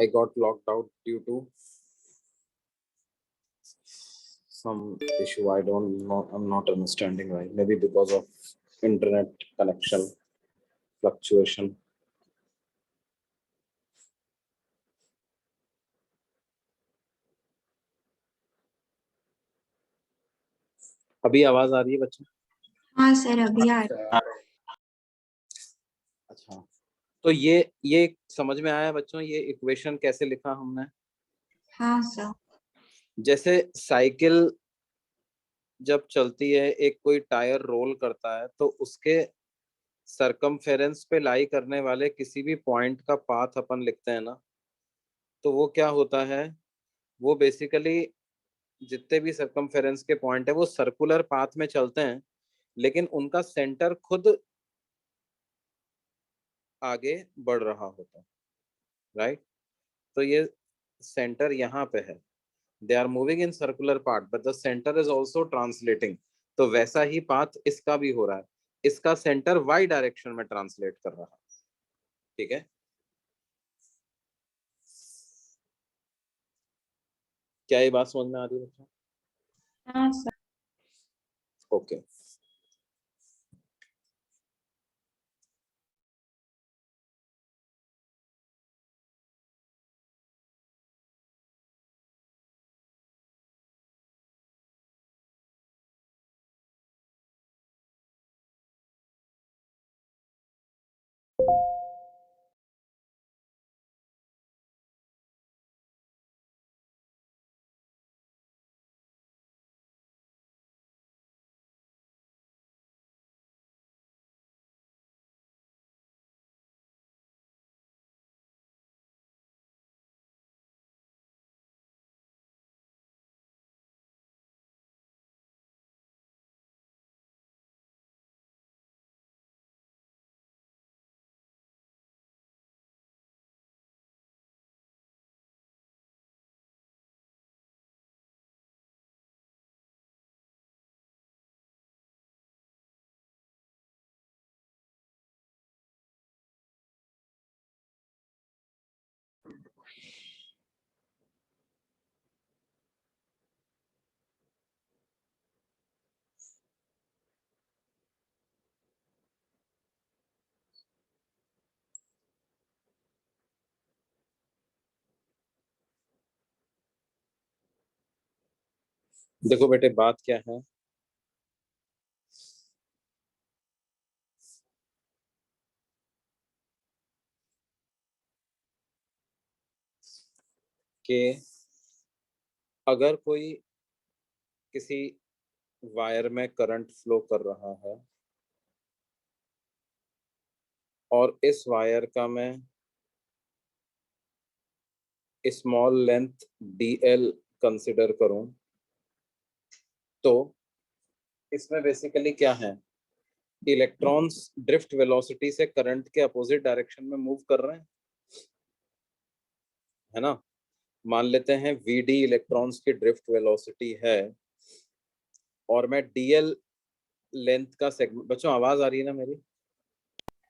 I got locked out due to some issue. I don't know. I'm not understanding why. Maybe because of internet connection fluctuation. अभी आवाज आ रही है बच्चों? हाँ सर अभी आ रहा है। अच्छा, तो ये समझ में आया बच्चों, ये इक्वेशन कैसे लिखा हमने? हाँ सर। जैसे साइकिल जब चलती है, एक कोई टायर रोल करता है, तो उसके सरकमफेरेंस पे लाई करने वाले किसी भी पॉइंट का पाथ अपन लिखते हैं ना, तो वो क्या होता है, वो बेसिकली जितने भी सरकमफेरेंस के पॉइंट है वो सर्कुलर पाथ में चलते हैं, लेकिन उनका सेंटर खुद आगे बढ़ रहा होता है, राइट? तो ये सेंटर यहाँ पे है, they are moving in circular path but the centre is also translating. तो वैसा ही पाथ इसका भी हो रहा है, इसका सेंटर वाई डायरेक्शन में ट्रांसलेट कर रहा है, ठीक है? क्या ये बात समझ में आ रही है बच्चों? हाँ सर। ओके। देखो बेटे, बात क्या है कि अगर कोई किसी वायर में करंट फ्लो कर रहा है और इस वायर का मैं स्मॉल लेंथ dl कंसिडर करूं, तो इसमें बेसिकली क्या है, इलेक्ट्रॉन्स ड्रिफ्ट वेलोसिटी से करंट के अपोजिट डायरेक्शन में मूव कर रहे हैं, है ना? मान लेते हैं vd इलेक्ट्रॉन्स की ड्रिफ्ट वेलोसिटी है और मैं dl लेंथ का सेगमेंट, बच्चों आवाज आ रही है ना मेरी?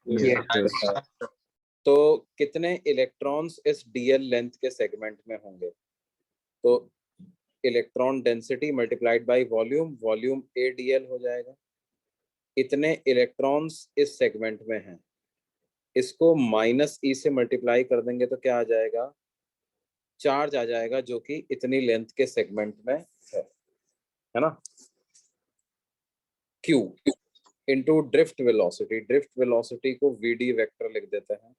Yes. तो कितने इलेक्ट्रॉन्स इस dl लेंथ के सेगमेंट में होंगे? तो electron density multiplied by volume, volume AdL हो जाएगा। इतने इलेक्ट्रॉन्स इस सेगमेंट में हैं, इसको -e से मल्टीप्लाई कर देंगे तो क्या आ जाएगा, चार्ज आ जाएगा, जो कि इतनी लेंथ के सेगमेंट में है ना? Q into drift velocity, drift velocity को vd वेक्टर लिख देते हैं,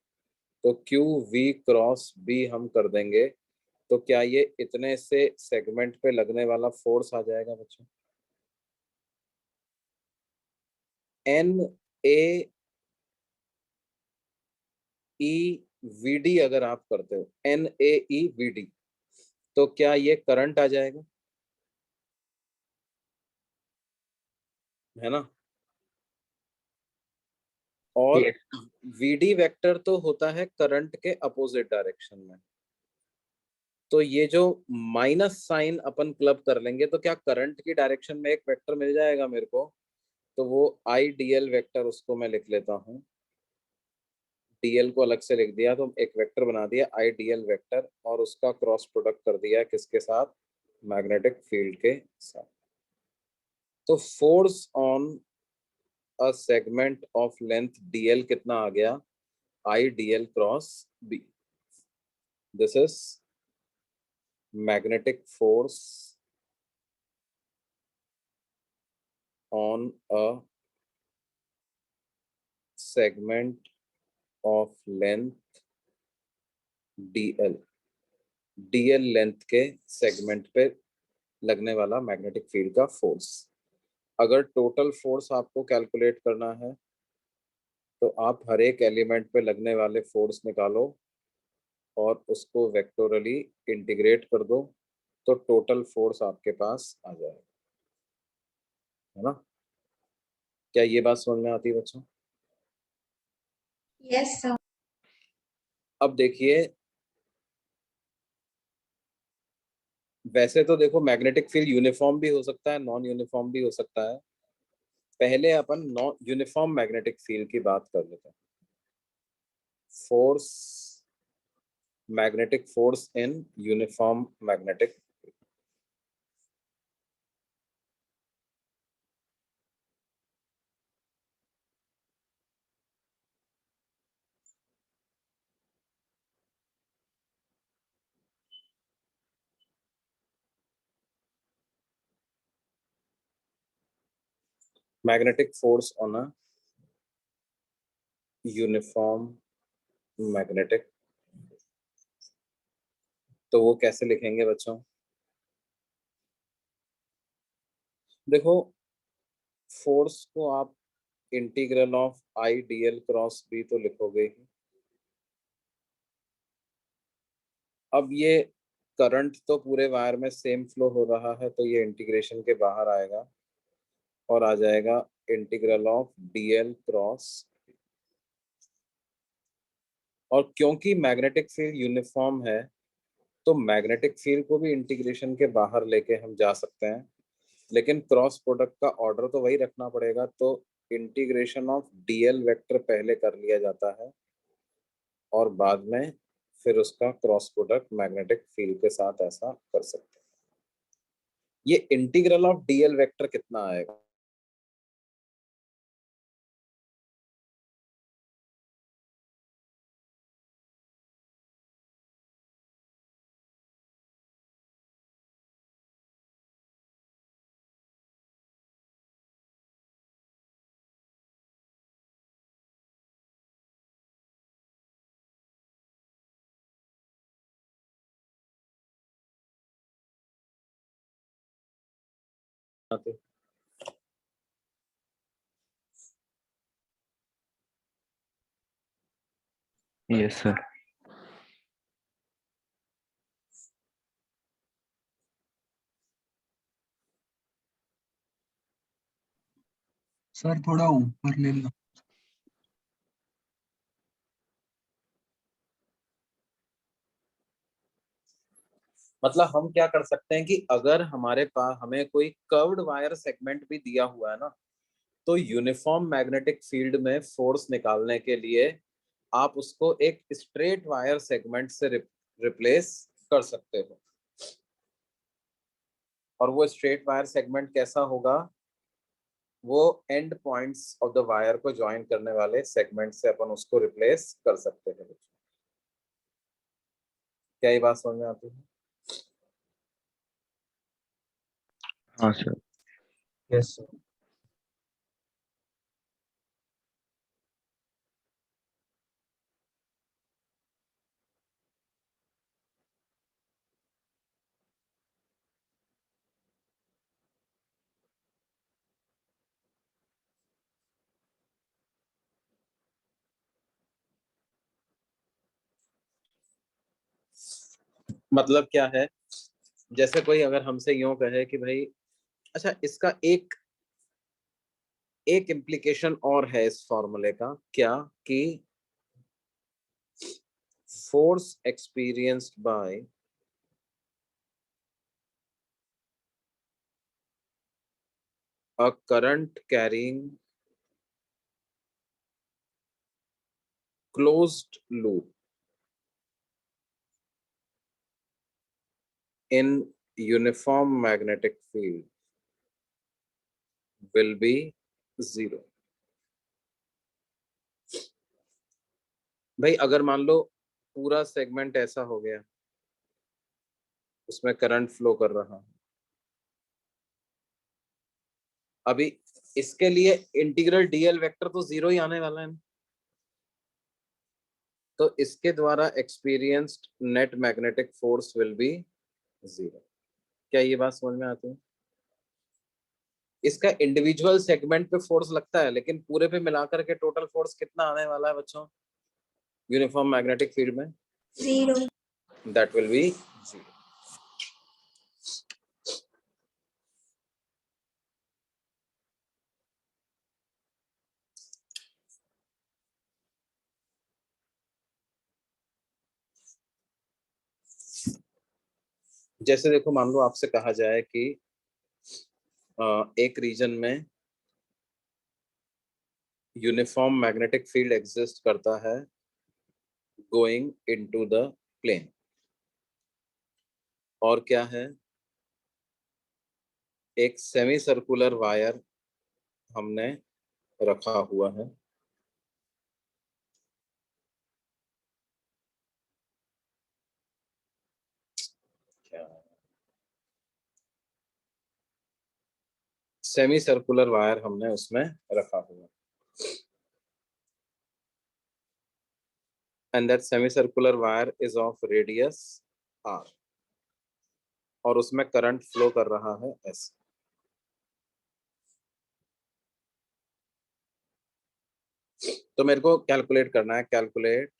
तो q v क्रॉस b हम कर देंगे, तो क्या ये इतने से सेगमेंट पे लगने वाला फोर्स आ जाएगा बच्चों? n a e vd अगर आप करते हो, n a e vd, तो क्या ये करंट आ जाएगा, है ना? और vd वेक्टर तो होता है करंट के अपोजिट डायरेक्शन में, तो ये जो माइनस साइन अपन क्लब कर लेंगे, तो क्या करंट की डायरेक्शन में एक वेक्टर मिल जाएगा मेरे को, तो वो आई dl वेक्टर, उसको मैं लिख लेता हूँ डीएल को अलग से लिख दिया, तो एक वेक्टर बना दिया आई डीएल वेक्टर, और उसका क्रॉस प्रोडक्ट कर दिया किसके साथ, मैग्नेटिक फील्ड के साथ। तो force on a segment of length DL कितना आ गया, I DL cross B. This is magnetic force on a segment of length dl, dl length के सेगमेंट पे लगने वाला मैग्नेटिक फील्ड का फोर्स। अगर टोटल फोर्स आपको कैलकुलेट करना है तो आप हर एक एलिमेंट पे लगने वाले फोर्स निकालो और उसको वेक्टोरली इंटीग्रेट कर दो, तो टोटल फोर्स आपके पास आ जाएगा, है ना। क्या ये बात समझ में आती है बच्चों? Yes sir. अब देखिए, वैसे तो देखो मैग्नेटिक फील्ड यूनिफॉर्म भी हो सकता है, नॉन यूनिफॉर्म भी हो सकता है। पहले अपन नॉन यूनिफॉर्म मैग्नेटिक फील्ड की बात कर लेते हैं। Force, magnetic force in uniform magnetic, magnetic force on a uniform magnetic, तो वो कैसे लिखेंगे बच्चों? देखो, फोर्स को आप integral of I DL cross B तो लिखोगे ही। अब ये करंट तो पूरे वायर में सेम फ्लो हो रहा है, तो ये इंटीग्रेशन के बाहर आएगा और आ जाएगा इंटीग्रल ऑफ डीएल क्रॉस। और क्योंकि मैग्नेटिक फील्ड यूनिफॉर्म है, तो मैग्नेटिक फील्ड को भी इंटीग्रेशन के बाहर लेके हम जा सकते हैं, लेकिन क्रॉस प्रोडक्ट का ऑर्डर तो वही रखना पड़ेगा। तो इंटीग्रेशन ऑफ डीएल वेक्टर पहले कर लिया जाता है और बाद में फिर उसका क्रॉस प्रोडक्ट मैग्नेटिक फील्ड के साथ ऐसा कर सकते हैं। ये इंटीग्रल ऑफ डीएल वेक्टर कितना आएगा? Yes, sir. सर थोड़ा ऊपर ले लो। मतलब हम क्या कर सकते हैं कि अगर हमारे पास हमें कोई कर्व्ड वायर सेगमेंट भी दिया हुआ है ना, तो यूनिफॉर्म मैग्नेटिक फील्ड में फोर्स निकालने के लिए आप उसको एक स्ट्रेट वायर सेगमेंट से रिप्लेस कर सकते हो। और वो स्ट्रेट वायर सेगमेंट कैसा होगा? वो and points of the wire को ज्वाइन करने वाले सेगमेंट से अपन उसको रिप्लेस कर सकते हैं। क्या ये बात समझ में आती है? हाँ सर। Yes sir. मतलब क्या है, जैसे कोई अगर हमसे यूं कहे कि भाई, अच्छा इसका एक एक इम्प्लीकेशन और है इस फॉर्मूले का, क्या कि force experienced bye a current carrying closed loop in uniform magnetic field will be 0. भाई अगर मान लो पूरा सेगमेंट ऐसा हो गया, उसमें करंट फ्लो कर रहा है, अभी इसके लिए इंटीग्रल डीएल वेक्टर तो 0 ही आने वाला है, तो इसके द्वारा experienced net magnetic force will be 0. क्या ये बात समझ में आती है? इसका इंडिविजुअल सेगमेंट पे फोर्स लगता है, लेकिन पूरे पे मिलाकर के टोटल फोर्स कितना आने वाला है बच्चों यूनिफॉर्म मैग्नेटिक फील्ड में? 0. That will be 0. जैसे देखो, मान लो आपसे कहा जाए कि एक रीजन में यूनिफॉर्म मैग्नेटिक फील्ड एग्जिस्ट करता है गोइंग इनटू द प्लेन, और क्या है, एक सेमी सर्कुलर वायर हमने रखा हुआ है, क्या सेमी सर्कुलर वायर हमने उसमें रखा हुआ, and that semicircular wire is of radius r, और उसमें करंट फ्लो कर रहा है s. तो मेरे को कैलकुलेट करना है, calculate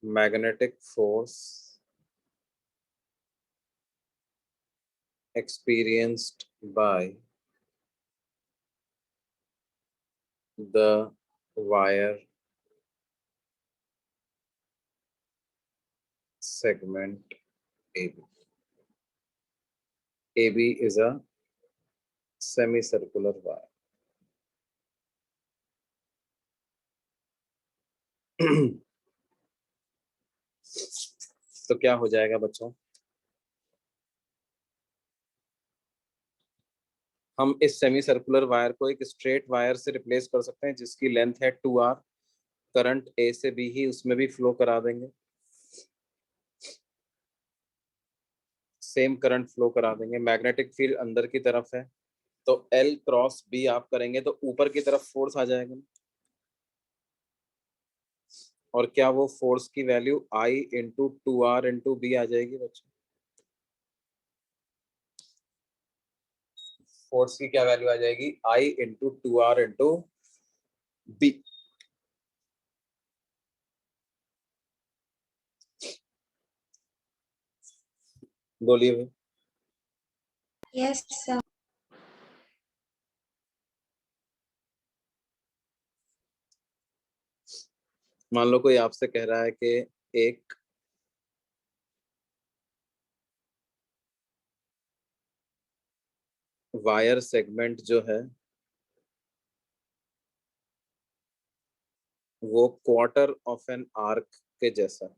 magnetic force experienced by the wire segment AB. AB is a semicircular wire. तो क्या हो जाएगा बच्चों, हम इस सेमी सर्कुलर वायर को एक स्ट्रेट वायर से रिप्लेस कर सकते हैं जिसकी लेंथ है 2r, करंट ए से बी ही उसमें भी फ्लो करा देंगे, सेम करंट फ्लो करा देंगे, मैग्नेटिक फील्ड अंदर की तरफ है, तो L क्रॉस B आप करेंगे तो ऊपर की तरफ फोर्स आ जाएगा, और क्या वो फोर्स की value I into 2r into B आ जाएगी बच्चों? फोर्स की क्या वैल्यू आ जाएगी? I into 2r into B. बोलिए भाई. Yes, sir. मान लो कोई आपसे कह रहा है कि एक वायर सेगमेंट जो है वो क्वार्टर ऑफ एन आर्क के जैसा है,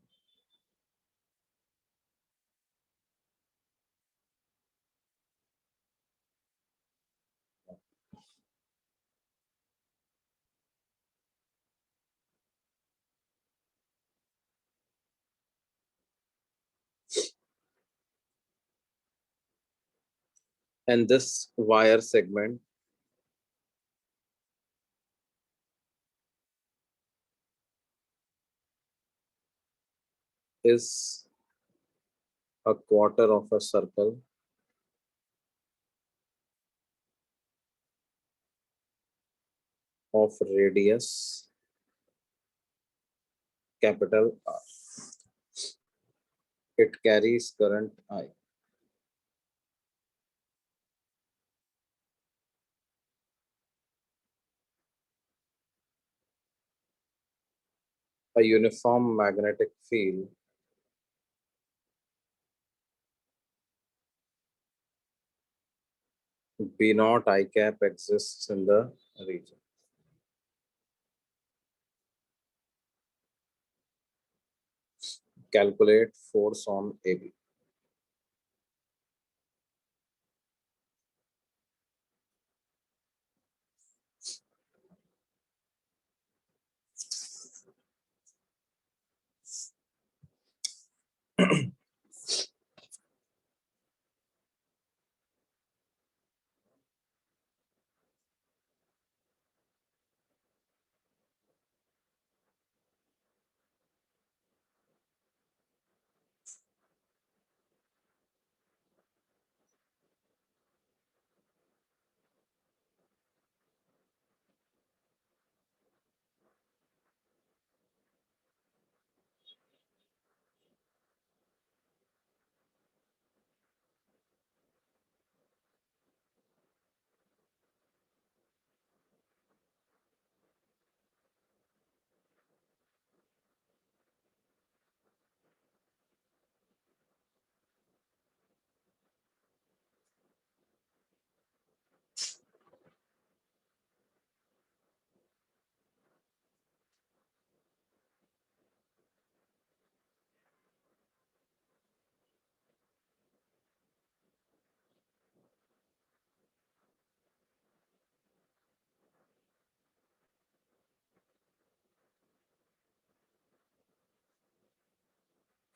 and this wire segment is a quarter of a circle of radius capital R. It carries current I. A uniform magnetic field B naught I cap exists in the region. Calculate force on AB.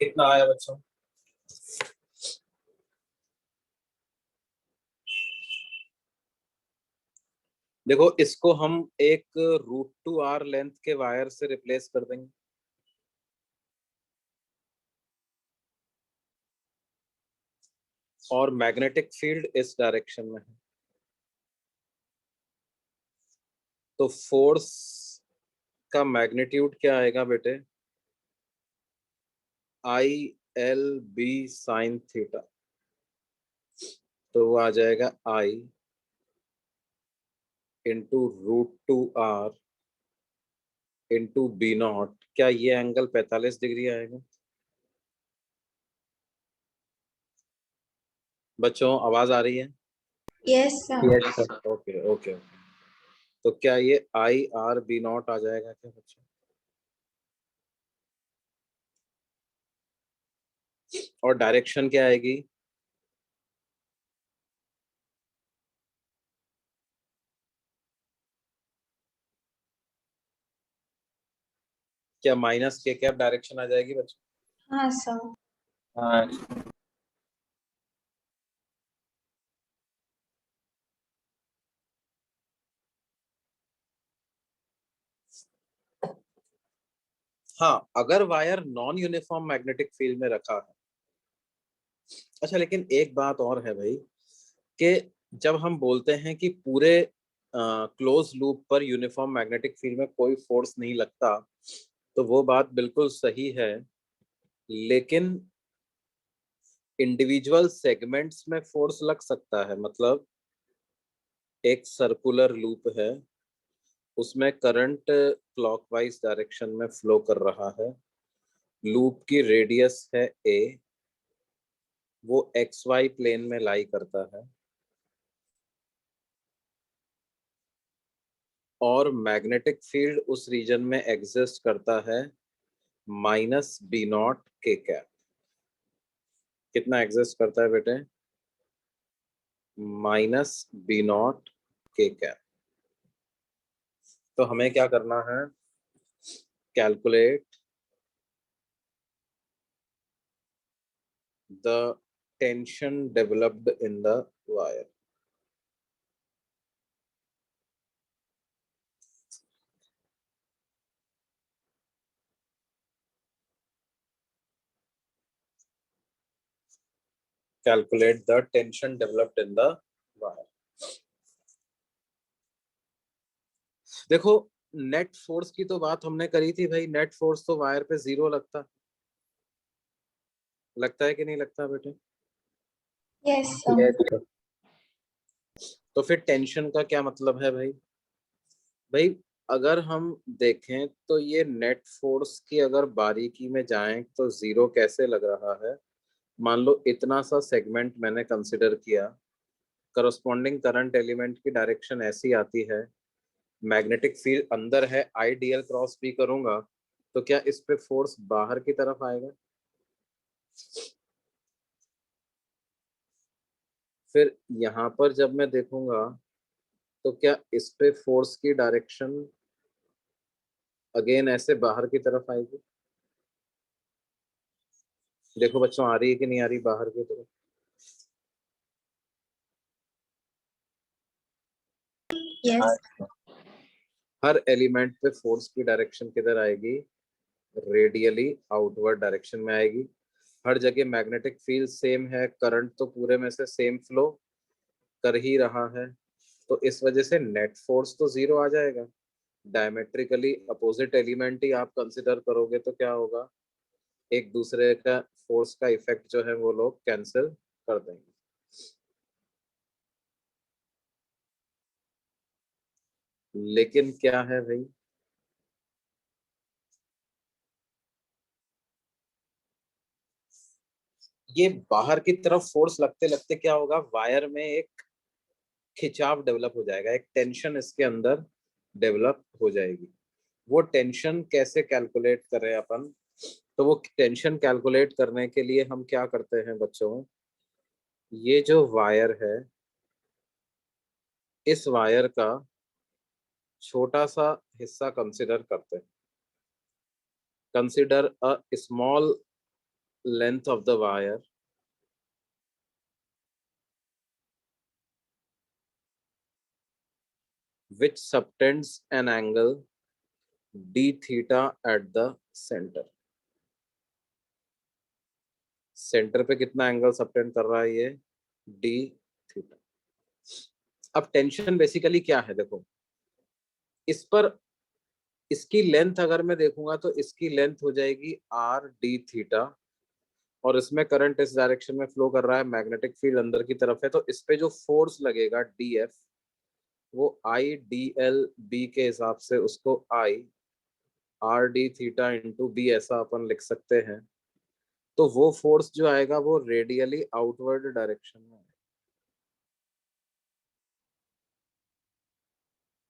कितना आया बच्चों? देखो इसको हम एक √2r length के wire से replace कर देंगे। और मैग्नेटिक फील्ड इस डायरेक्शन में है, तो फोर्स का मैग्नीट्यूड क्या आएगा बेटे? ILB sin theta. तो वो आ जाएगा I into √2r into B not. क्या ये एंगल 45 डिग्री आएगा? बच्चों आवाज आ रही है? Yes sir. Yes, sir. Okay okay. तो क्या ये IRB नॉट आ जाएगा क्या बच्चों? और डायरेक्शन क्या आएगी? क्या माइनस के कैप डायरेक्शन आ जाएगी बच्चों? हाँ सर। हाँ, हाँ, अगर wire non uniform magnetic field में रखा है। अच्छा, लेकिन एक बात और है भाई कि जब हम बोलते हैं कि पूरे क्लोज लूप पर यूनिफॉर्म मैग्नेटिक फील्ड में कोई फोर्स नहीं लगता, तो वो बात बिल्कुल सही है, लेकिन इंडिविजुअल सेगमेंट्स में फोर्स लग सकता है। मतलब एक सर्कुलर लूप है, उसमें करंट क्लॉकवाइज डायरेक्शन में फ्लो कर रहा है, लूप की रेडियस है a, वो XY प्लेन में लाई करता है, और मैग्नेटिक फील्ड उस रीजन में एग्जिस्ट करता है -B नॉट के कैप। कितना एग्जिस्ट करता है बेटे? -B not k cap. तो हमें क्या करना है? Calculate the tension developed in the wire. Calculate the tension developed in the wire. देखो, नेट फोर्स की तो बात हमने करी थी भाई। नेट फोर्स तो वायर पे 0 लगता है कि नहीं लगता बेटे? Yes sir. yes, sir. तो फिर टेंशन का क्या मतलब है भाई? भाई अगर हम देखें तो ये नेट फोर्स की अगर बारीकी में जाएं तो 0 कैसे लग रहा है? मान लो इतना सा सेगमेंट मैंने कंसिडर किया, करस्पॉन्डिंग करंट एलिमेंट की डायरेक्शन ऐसी आती है, मैग्नेटिक फील्ड अंदर है, आईडीएल क्रॉस बी करूंगा तो क्या इस पे फोर्स बाहर की तरफ आएगा? फिर यहां पर जब मैं देखूंगा तो क्या इस पे फोर्स की डायरेक्शन अगेन ऐसे बाहर की तरफ आएगी? देखो बच्चों, आ रही है कि नहीं आ रही बाहर की तरफ? यस हर एलिमेंट पे फोर्स की डायरेक्शन किधर आएगी? रेडियली आउटवर्ड डायरेक्शन में आएगी। हर जगह मैग्नेटिक फील्ड सेम है, करंट तो पूरे में से सेम फ्लो कर ही रहा है, तो इस वजह से नेट फोर्स तो जीरो आ जाएगा। डायमेट्रिकली अपोजिट एलिमेंट ही आप कंसिडर करोगे तो क्या होगा, एक दूसरे का फोर्स का इफेक्ट जो है वो लोग कैंसिल कर देंगे। लेकिन क्या है भाई, ये बाहर की तरफ फोर्स लगते लगते क्या होगा, वायर में एक खिंचाव डेवलप हो जाएगा, एक टेंशन इसके अंदर डेवलप हो जाएगी। वो टेंशन कैसे कैलकुलेट करें अपन? तो वो टेंशन कैलकुलेट करने के लिए हम क्या करते हैं बच्चों, ये जो वायर है, इस वायर का छोटा सा हिस्सा कंसिडर करते हैं। Consider a small length of the wire which subtends an angle d theta at the center। Centre पे कितना एंगल सबटेंड कर रहा है ये? D theta. अब टेंशन बेसिकली क्या है, देखो इस पर, इसकी लेंथ अगर मैं देखूंगा तो इसकी लेंथ हो जाएगी आर डी थीटा, और इसमें करंट इस डायरेक्शन में फ्लो कर रहा है, मैग्नेटिक फील्ड अंदर की तरफ है, तो इस पे जो फोर्स लगेगा डी एफ, वो आई डी एल बी के हिसाब से उसको I r d theta into B ऐसा अपन लिख सकते हैं। तो वो फोर्स जो आएगा वो रेडियली आउटवर्ड डायरेक्शन में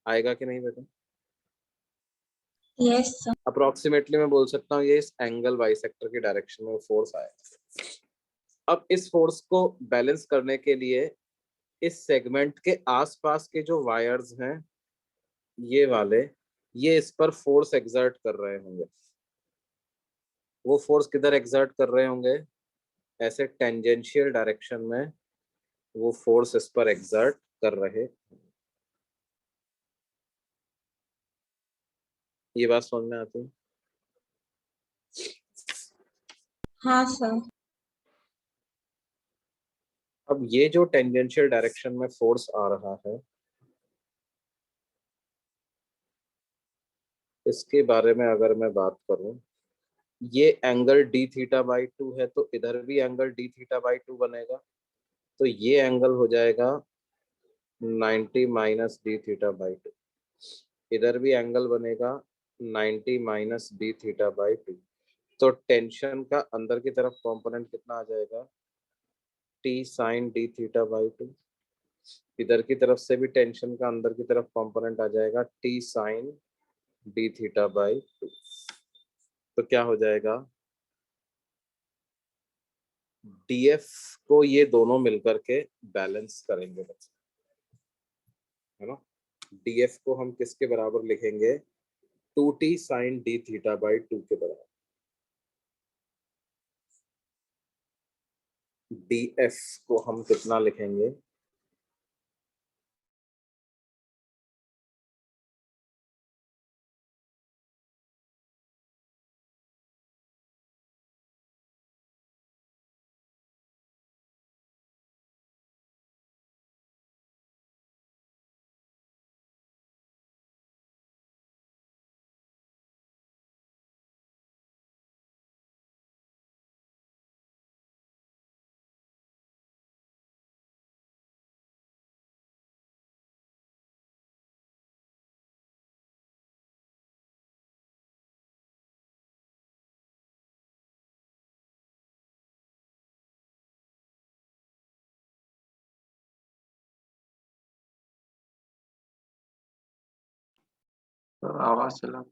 आएगा कि नहीं बेटा? यस सर अप्रोक्सीमेटली मैं बोल सकता हूँ ये इस एंगल बाइसेक्टर की डायरेक्शन में फोर्स आएगा। अब इस फोर्स को बैलेंस करने के लिए इस सेगमेंट के आसपास के जो वायर्स हैं, ये वाले, ये इस पर फोर्स एक्सर्ट कर रहे होंगे। वो फोर्स किधर एक्सर्ट कर रहे होंगे? ऐसे टेंजेंशियल डायरेक्शन में वो फोर्स इस पर एक्सर्ट कर रहे। ये बात समझ में आती है? हाँ सर अब ये जो टेंजेंशियल डायरेक्शन में फोर्स आ रहा है, इसके बारे में अगर मैं बात करूं, ये angle d theta by two है, तो इधर भी angle d theta by two बनेगा, तो ये एंगल हो जाएगा 90 minus d theta by two. इधर भी एंगल बनेगा 90 minus d theta by two. तो टेंशन का अंदर की तरफ कंपोनेंट कितना आ जाएगा? T sine d theta by two. इधर की तरफ से भी टेंशन का अंदर की तरफ कंपोनेंट आ जाएगा T sine d theta by two. तो क्या हो जाएगा, डीएफ को ये दोनों मिलकर के बैलेंस करेंगे बच्चे, है ना? डीएफ को हम किसके बराबर लिखेंगे? Two T sine d theta by two के बराबर। डीएफ को हम कितना लिखेंगे? सर आवाज चला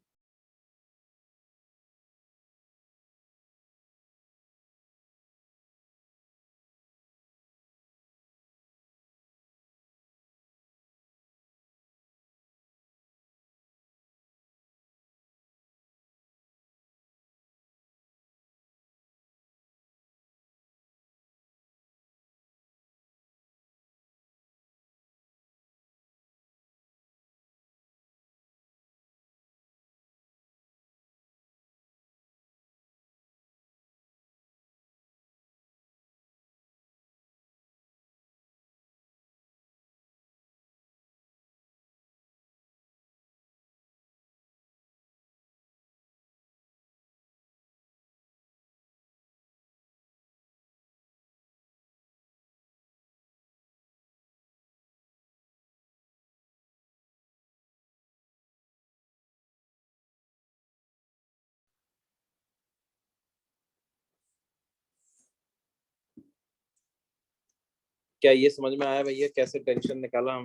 क्या ये समझ में आया भैया कैसे टेंशन निकाला हम?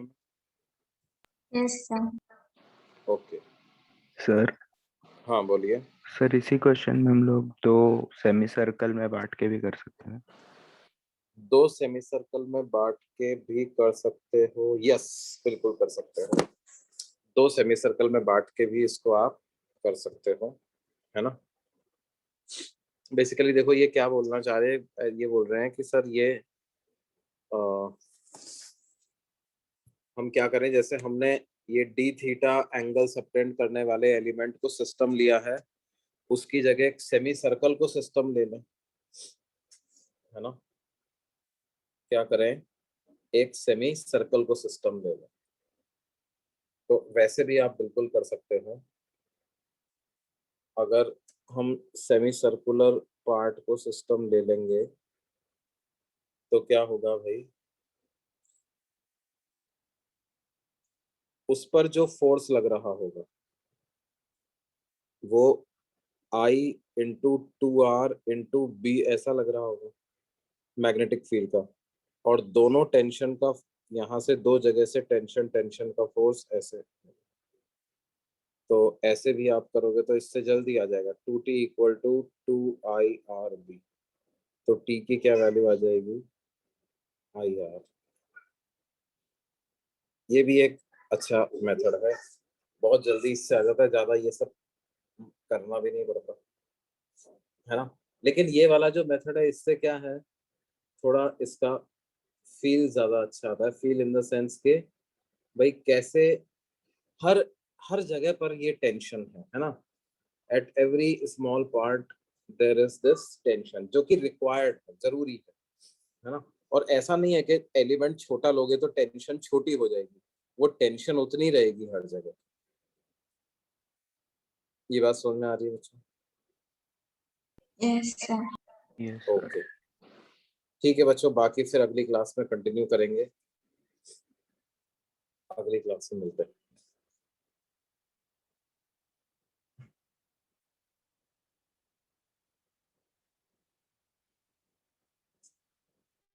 Yes sir. ओके, सर हाँ बोलिए। सर इसी क्वेश्चन में हम लोग दो सेमी सर्कल में बांट के भी कर सकते हैं। दो सेमी सर्कल में बांट के भी कर सकते हो, यस बिल्कुल कर सकते हो। दो सेमी सर्कल में बांट के भी इसको आप कर सकते हो, है ना। बेसिकली देखो ये क्या बोलना चाह रहे हैं, ये बोल रहे हैं कि सर ये आ, हम क्या करें, जैसे हमने ये डी थीटा एंगल सबटेंड करने वाले एलिमेंट को सिस्टम लिया है, उसकी जगह एक सेमी सर्कल को सिस्टम ले लें, है ना। क्या करें, एक सेमी सर्कल को सिस्टम ले लें। तो वैसे भी आप बिल्कुल कर सकते हो। अगर हम सेमी सर्कुलर पार्ट को सिस्टम ले लेंगे तो क्या होगा भाई, उस पर जो फोर्स लग रहा होगा वो आई इंटू 2R/B ऐसा लग रहा होगा मैग्नेटिक फील्ड का, और दोनों टेंशन का, यहाँ से दो जगह से टेंशन टेंशन का फोर्स ऐसे। तो ऐसे भी आप करोगे तो इससे जल्दी आ जाएगा 2T = 2I/R/B। तो T की क्या वैल्यू आ जाएगी, IR। ये भी एक अच्छा मेथड है, बहुत जल्दी इससे आ जाता है, ज्यादा ये सब करना भी नहीं पड़ता, है ना। लेकिन ये वाला जो मेथड है इससे क्या है, थोड़ा इसका फील ज्यादा अच्छा आता है। फील इन द सेंस के भाई कैसे हर हर जगह पर ये टेंशन है ना। At every small part there is this tension, जो कि रिक्वायर्ड है, जरूरी है ना। और ऐसा नहीं है कि एलिमेंट छोटा लोगे तो टेंशन छोटी हो जाएगी, वो टेंशन उतनी रहेगी हर जगह। ये बात समझ में आ रही है बच्चों? Yes sir. Yes sir. Okay ठीक है बच्चों, बाकी फिर अगली क्लास में कंटिन्यू करेंगे। अगली क्लास में मिलते हैं।